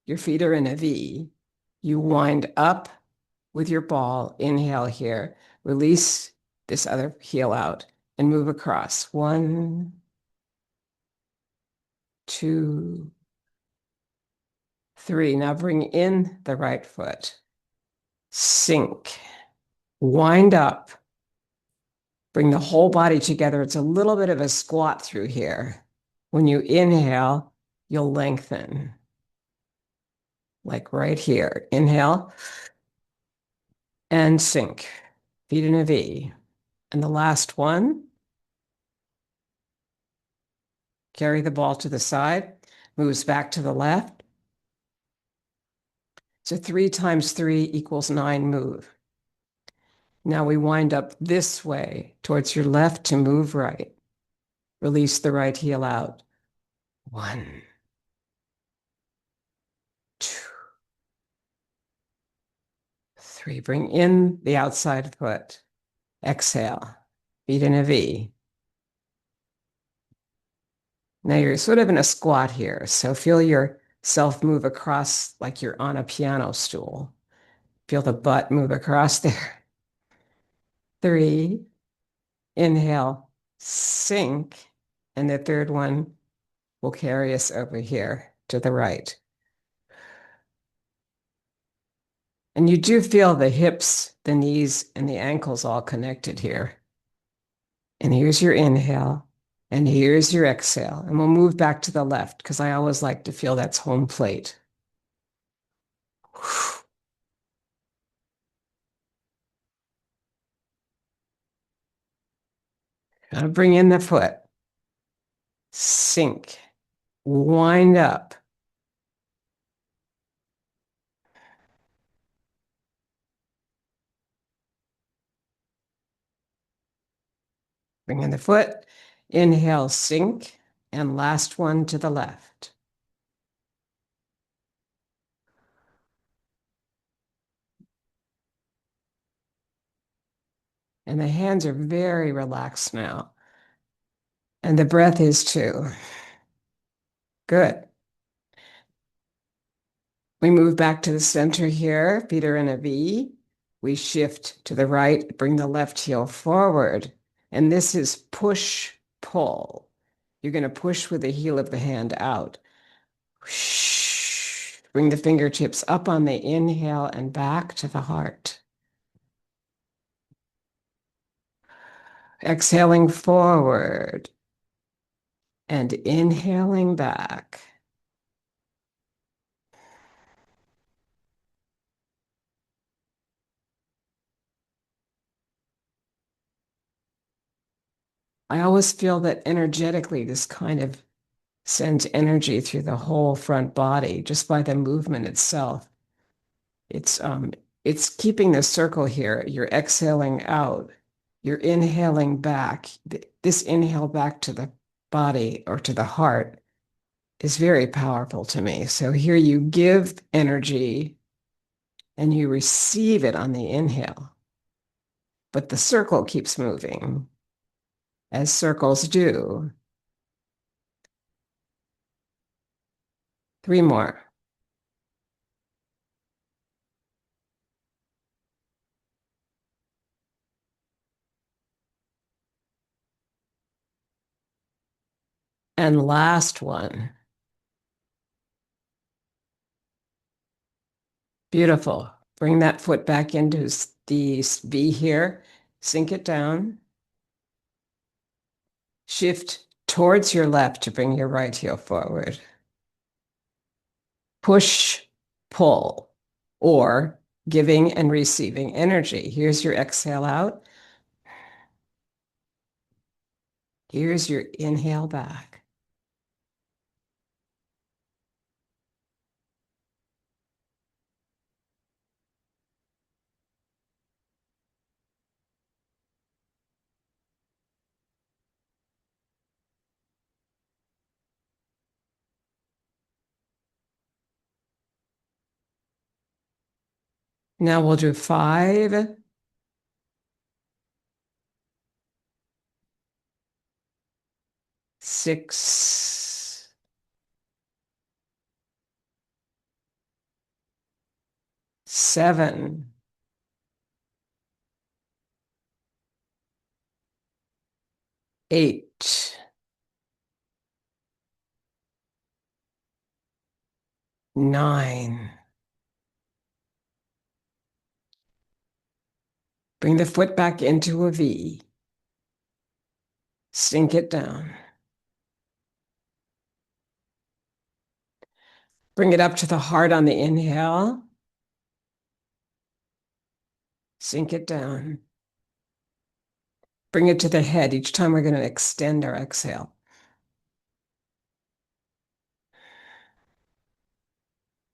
Your feet are in a V. You wind up with your ball. Inhale here. Release this other heel out and move across. 1, 2, 3. Now bring in the right foot. Sink. Wind up. Bring the whole body together. It's a little bit of a squat through here. When you inhale, you'll lengthen. Like right here. Inhale and sink. Feet in a V. And the last one, carry the ball to the side, moves back to the left. So 3 times 3 equals 9 move. Now we wind up this way towards your left to move right. Release the right heel out. 1, 2, 3. Bring in the outside foot. Exhale. Feet in a V. Now you're sort of in a squat here. So feel yourself move across like you're on a piano stool. Feel the butt move across there. 3. Inhale, sink. And the third one will carry us over here to the right. And you do feel the hips, the knees, and the ankles all connected here. And here's your inhale, and here's your exhale. And we'll move back to the left because I always like to feel that's home plate. Now bring in the foot. Sink. Wind up. Bring in the foot. Inhale, sink. And last one to the left. And the hands are very relaxed now. And the breath is too. Good. We move back to the center here. Feet are in a V. We shift to the right, bring the left heel forward. And this is push, pull. You're going to push with the heel of the hand out. Bring the fingertips up on the inhale and back to the heart. Exhaling forward and inhaling back. I always feel that energetically this kind of sends energy through the whole front body just by the movement itself. It's keeping the circle here. You're exhaling out. You're inhaling back. This inhale back to the body or to the heart is very powerful to me. So here you give energy and you receive it on the inhale. But the circle keeps moving, as circles do. 3 more. And last one. Beautiful. Bring that foot back into the V here. Sink it down. Shift towards your left to bring your right heel forward. Push, pull, or giving and receiving energy. Here's your exhale out. Here's your inhale back. Now we'll do 5, 6, 7, 8, 9. Bring the foot back into a V. Sink it down. Bring it up to the heart on the inhale. Sink it down. Bring it to the head. Each time we're going to extend our exhale.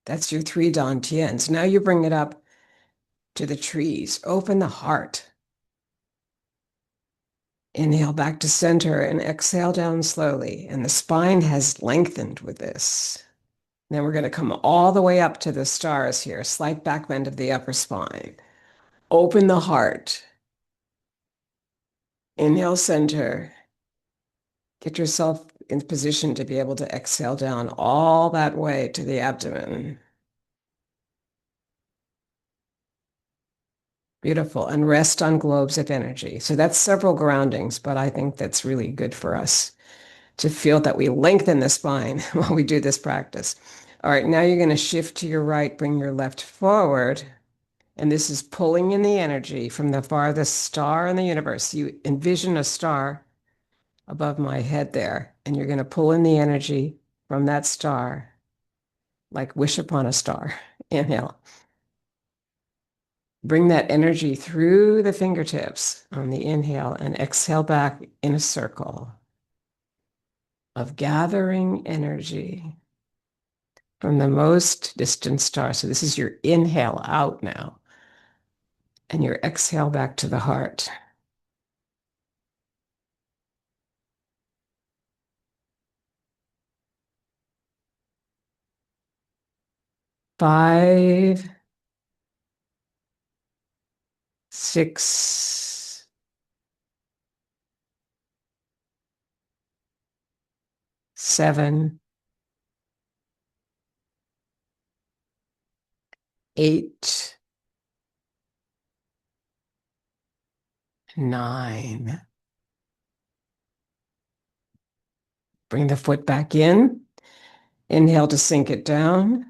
That's your 3 dantians. Now you bring it up to the trees. Open the heart. Inhale back to center and exhale down slowly. And the spine has lengthened with this. Then we're going to come all the way up to the stars here. Slight back bend of the upper spine. Open the heart. Inhale center. Get yourself in position to be able to exhale down all that way to the abdomen. Beautiful. And rest on globes of energy. So that's several groundings, but I think that's really good for us to feel that we lengthen the spine while we do this practice. All right, now you're going to shift to your right, bring your left forward. And this is pulling in the energy from the farthest star in the universe. You envision a star above my head there, and you're going to pull in the energy from that star, like wish upon a star. Inhale. Bring that energy through the fingertips on the inhale and exhale back in a circle of gathering energy from the most distant star. So this is your inhale out now, and your exhale back to the heart. 5, 6, 7, 8, 9. Bring the foot back in. Inhale to sink it down.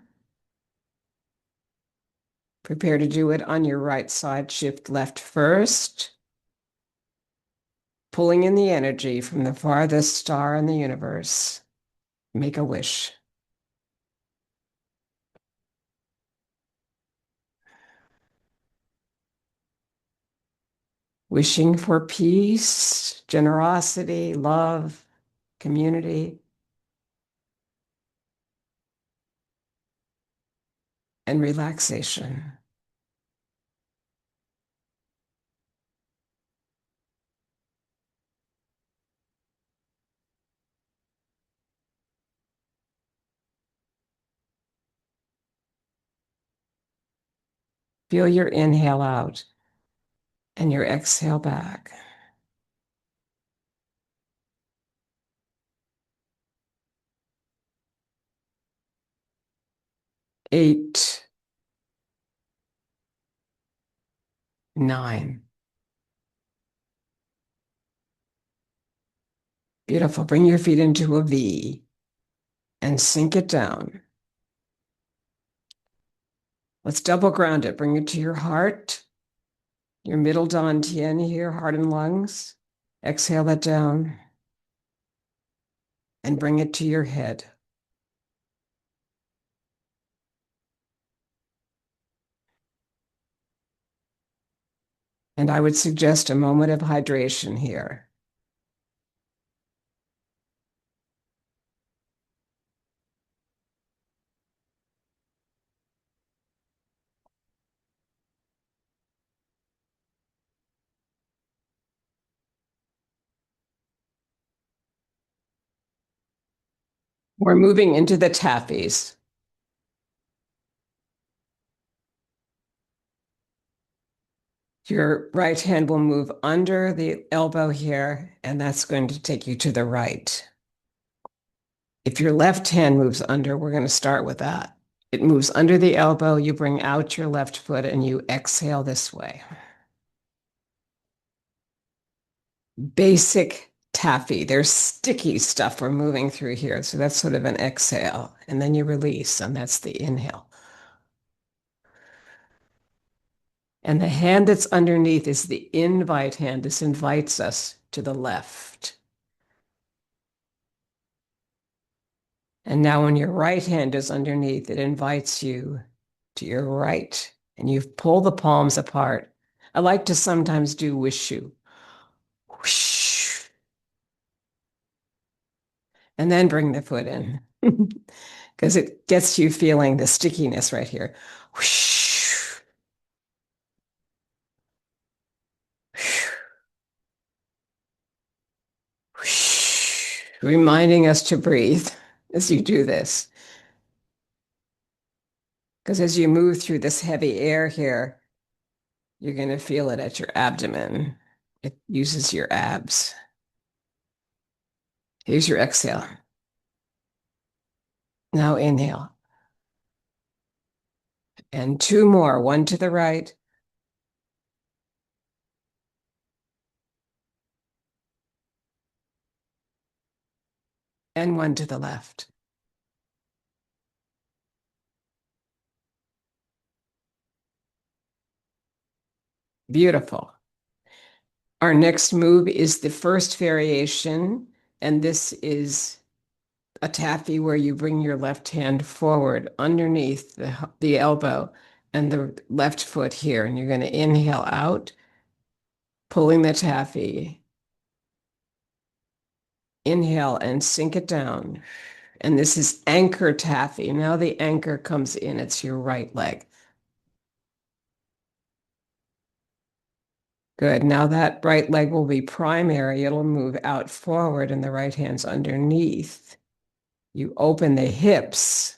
Prepare to do it on your right side. Shift left first. Pulling in the energy from the farthest star in the universe. Make a wish. Wishing for peace, generosity, love, community, and relaxation. Feel your inhale out and your exhale back. 8, 9. Beautiful. Bring your feet into a V and sink it down. Let's double ground it. Bring it to your heart, your middle dantian here, heart and lungs. Exhale that down and bring it to your head. And I would suggest a moment of hydration here. We're moving into the taffies. Your right hand will move under the elbow here, and that's going to take you to the right. If your left hand moves under, we're going to start with that. It moves under the elbow, you bring out your left foot, and you exhale this way. Basic taffy. There's sticky stuff we're moving through here. So that's sort of an exhale. And then you release, and that's the inhale. And the hand that's underneath is the invite hand. This invites us to the left. And now when your right hand is underneath, it invites you to your right. And you pull the palms apart. I like to sometimes do wishu. Whoosh. And then bring the foot in. Because it gets you feeling the stickiness right here. Whoosh. Whoosh. Reminding us to breathe as you do this. Because as you move through this heavy air here, you're going to feel it at your abdomen. It uses your abs. Here's your exhale. Now inhale. And 2 more, one to the right. And one to the left. Beautiful. Our next move is the first variation, and this is a taffy where you bring your left hand forward underneath the elbow and the left foot here. And you're going to inhale out, pulling the taffy. Inhale and sink it down. And this is anchor taffy. Now the anchor comes in. It's your right leg. Good. Now that right leg will be primary. It'll move out forward and the right hand's underneath. You open the hips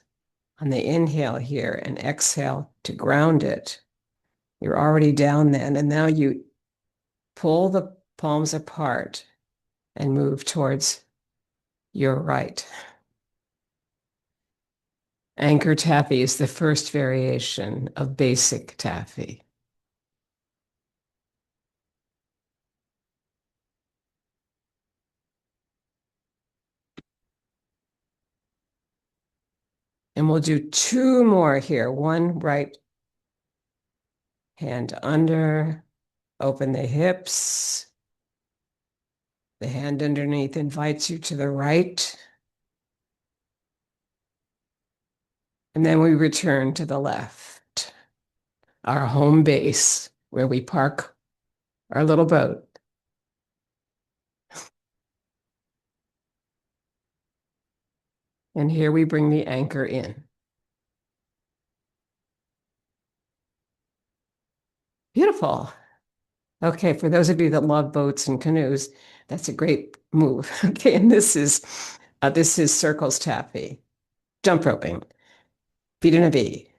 on the inhale here and exhale to ground it. You're already down then. And now you pull the palms apart and move towards your right. Anchor taffy is the first variation of basic taffy. And we'll do two more here. One right hand under, open the hips. The hand underneath invites you to the right. And then we return to the left, our home base where we park our little boat. And here we bring the anchor in. Beautiful. Okay, for those of you that love boats and canoes, that's a great move. Okay, and this is circles taffy, jump roping, feet in a V.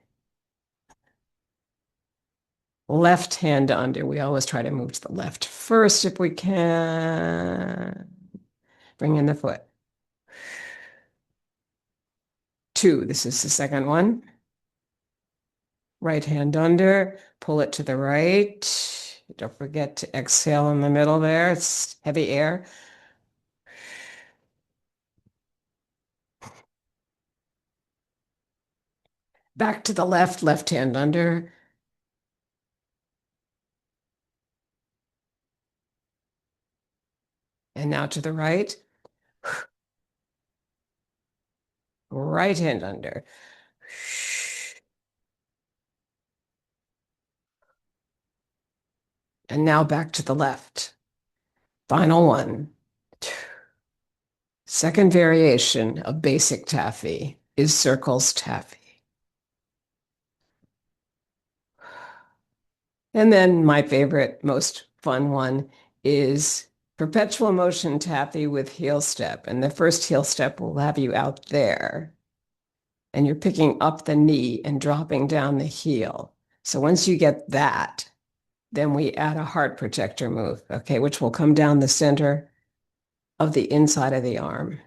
Left hand under. We always try to move to the left first if we can. Bring in the foot. Two. This is the second one. Right hand under. Pull it to the right. Don't forget to exhale in the middle there. It's heavy air. Back to the left, left hand under. And now to the right. Right hand under. And now back to the left. Final one. Second variation of basic taffy is circles taffy. And then my favorite, most fun one is perpetual motion taffy with heel step. And the first heel step will have you out there. And you're picking up the knee and dropping down the heel. So once you get that, then we add a heart protector move, okay, which will come down the center of the inside of the arm.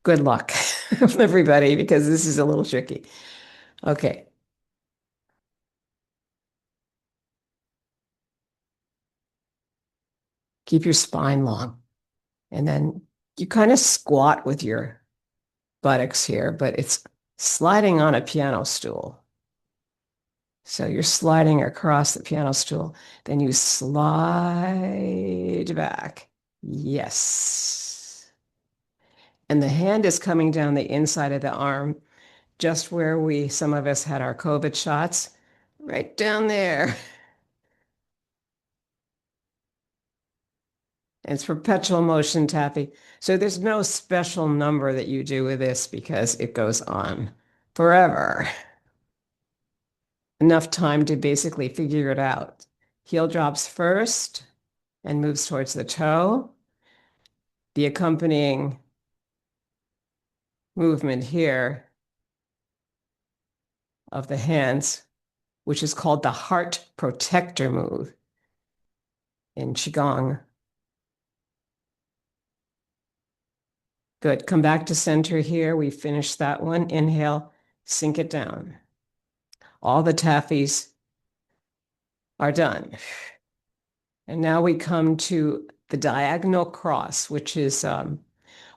Good luck, everybody, because this is a little tricky. Okay. Keep your spine long. And then you kind of squat with your buttocks here, but it's sliding on a piano stool. So you're sliding across the piano stool. Then you slide back. Yes. And the hand is coming down the inside of the arm, just where some of us had our COVID shots, right down there. And it's perpetual motion tapping. So there's no special number that you do with this because it goes on forever. Enough time to basically figure it out. Heel drops first and moves towards the toe. The accompanying movement here of the hands, which is called the heart protector move in Qigong. Good. Come back to center here. We finished that one. Inhale, sink it down. All the taffies are done. And now we come to the diagonal cross, which is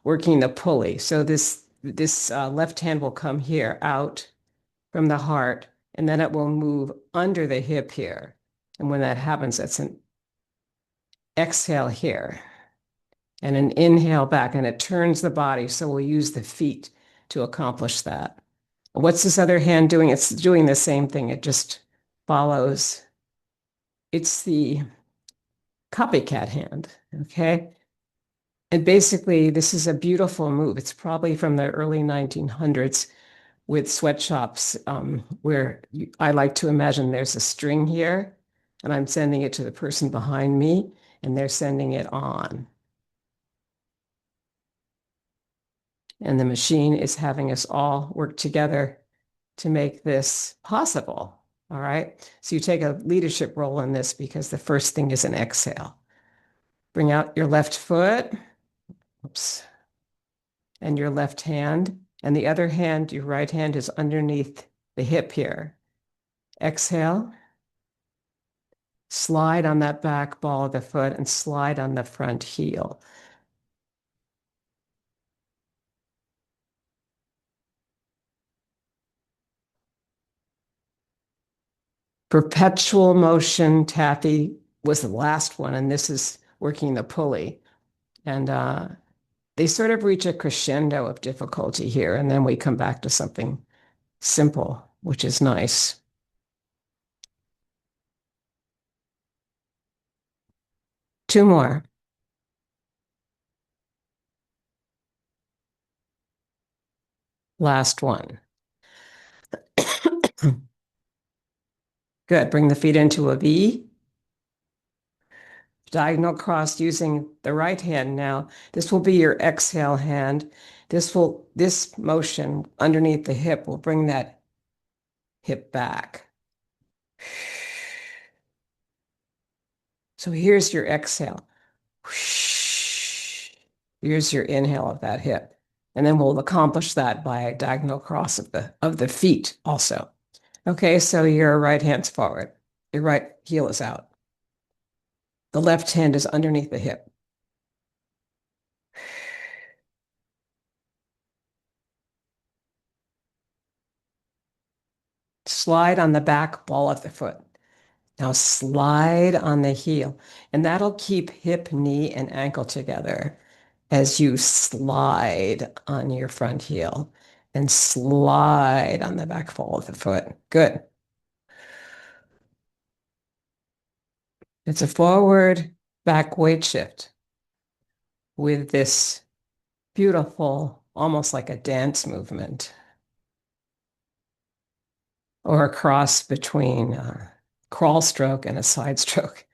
working the pulley. So this left hand will come here out from the heart, and then it will move under the hip here. And when that happens, that's an exhale here. and an inhale back, and it turns the body. So we'll use the feet to accomplish that. What's this other hand doing? It's doing the same thing. It just follows. It's the copycat hand, okay? And basically, this is a beautiful move. It's probably from the early 1900s with sweatshops where I like to imagine there's a string here, and I'm sending it to the person behind me, and they're sending it on. And the machine is having us all work together to make this possible. All right. So you take a leadership role in this because the first thing is an exhale. Bring out your left foot. Oops. And your left hand. And the other hand, your right hand, is underneath the hip here. Exhale. Slide on that back ball of the foot and slide on the front heel. Perpetual motion, taffy was the last one, and this is working the pulley. And they sort of reach a crescendo of difficulty here, and then we come back to something simple, which is nice. Two more. Last one. Good. Bring the feet into a V. Diagonal cross using the right hand now. This will be your exhale hand. This motion underneath the hip will bring that hip back. So here's your exhale. Here's your inhale of that hip. And then we'll accomplish that by a diagonal cross of the feet also. Okay, so your right hand's forward. Your right heel is out. The left hand is underneath the hip. Slide on the back ball of the foot. Now slide on the heel, and that'll keep hip, knee, and ankle together as you slide on your front heel and slide on the back ball of the foot. Good. It's a forward back weight shift with this beautiful, almost like a dance movement or a cross between a crawl stroke and a side stroke.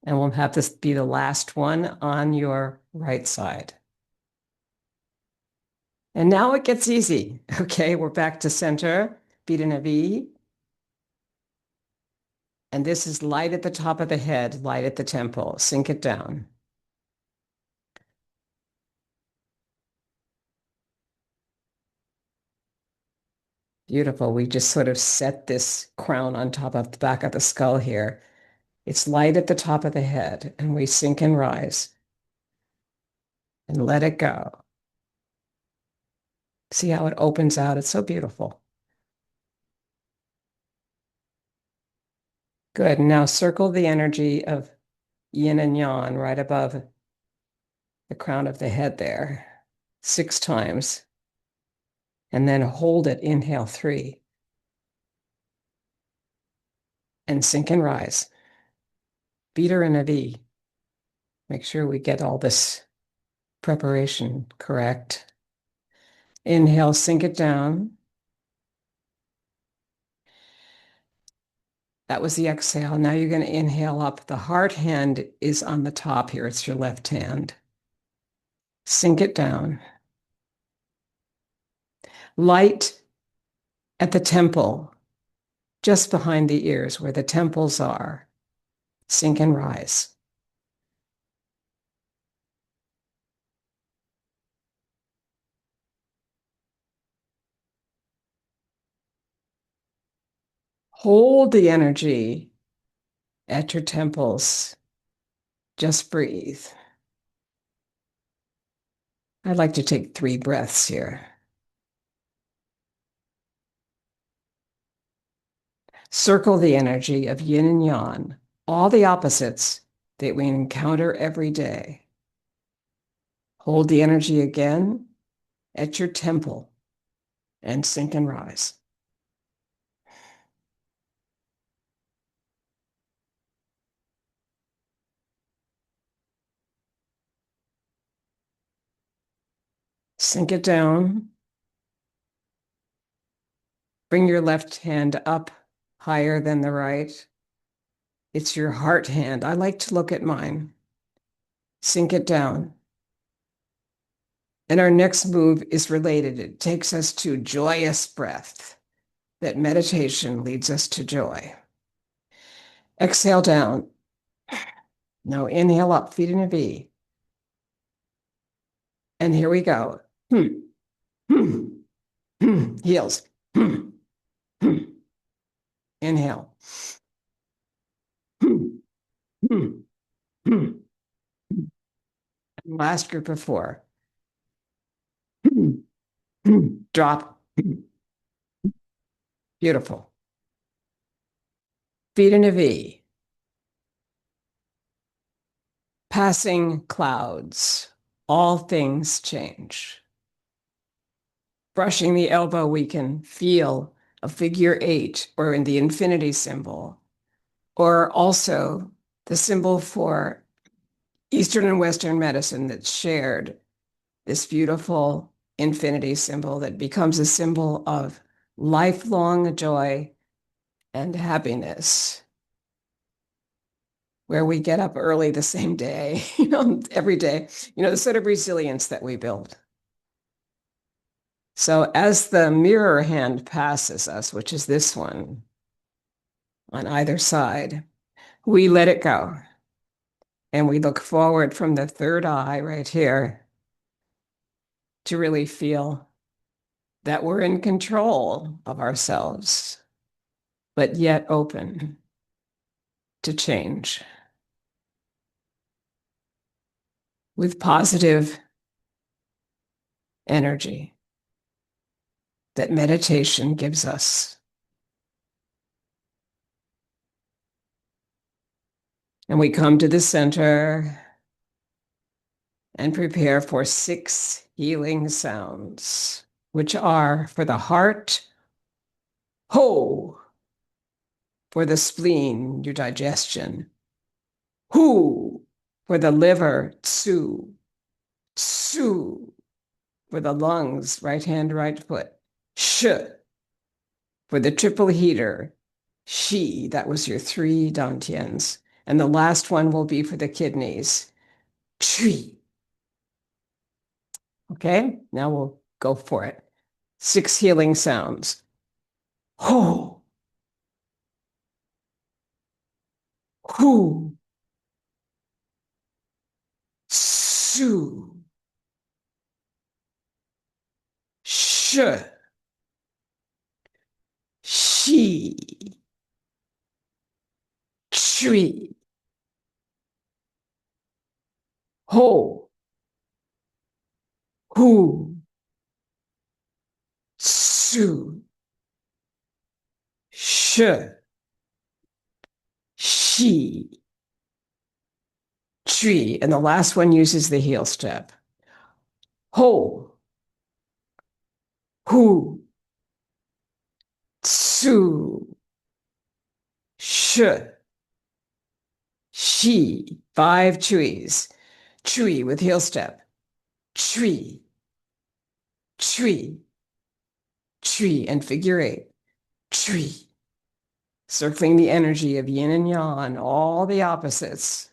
And we'll have this be the last one on your right side. And now it gets easy. Okay, we're back to center, feet in a V. And this is light at the top of the head, light at the temple. Sink it down. Beautiful. We just sort of set this crown on top of the back of the skull here. It's light at the top of the head, and we sink and rise and let it go. See how it opens out? It's so beautiful. Good. Now circle the energy of yin and yang right above the crown of the head there 6 times. And then hold it. Inhale 3. And sink and rise. Feet are in a V. Make sure we get all this preparation correct. Inhale, sink it down. That was the exhale. Now you're going to inhale up. The heart hand is on the top here. It's your left hand. Sink it down. Light at the temple, just behind the ears where the temples are. Sink and rise. Hold the energy at your temples. Just breathe. I'd like to take 3 breaths here. Circle the energy of yin and yang, all the opposites that we encounter every day. Hold the energy again at your temple and sink and rise. Sink it down. Bring your left hand up higher than the right. It's your heart hand. I like to look at mine. Sink it down. And our next move is related. It takes us to joyous breath. That meditation leads us to joy. Exhale down. Now inhale up, feet in a V. And here we go. Heels. Inhale. Last group of 4. Drop. Beautiful. Feet in a V. Passing clouds. All things change. Brushing the elbow, we can feel a figure 8 or in the infinity symbol, or also the symbol for Eastern and Western medicine that's shared, this beautiful infinity symbol that becomes a symbol of lifelong joy and happiness, where we get up early the same day, every day, the sort of resilience that we build. So as the mirror hand passes us, which is this one on either side, we let it go. And we look forward from the third eye right here to really feel that we're in control of ourselves, but yet open to change with positive energy that meditation gives us. And we come to the center and prepare for 6 healing sounds, which are for the heart, ho, for the spleen, your digestion, hu, for the liver, tsu, tsu, for the lungs, right hand, right foot, sh, for the triple heater, shi, that was your 3 dantians. And the last one will be for the kidneys, chi. Okay, now we'll go for it. 6 healing sounds. Ho, hu, tsu, sh, shi, chui, ho, hu, tsu, sh, shi, chui. And the last one uses the heel step. Ho, hu, tsu, sh, shi. 5 chuis. Chui with heel step. Chui, chui, chui, and figure 8. Chui. Circling the energy of yin and yang, all the opposites,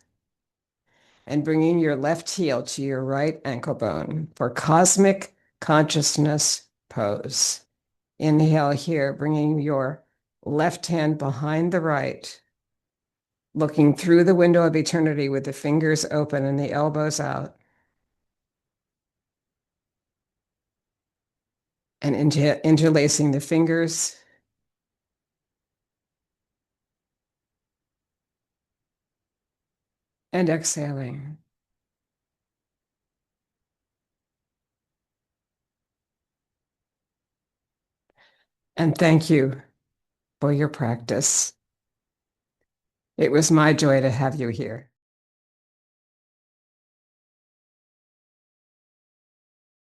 and bringing your left heel to your right ankle bone for cosmic consciousness pose. Inhale here, bringing your left hand behind the right, looking through the window of eternity with the fingers open and the elbows out. And interlacing the fingers. And exhaling. And thank you for your practice. It was my joy to have you here.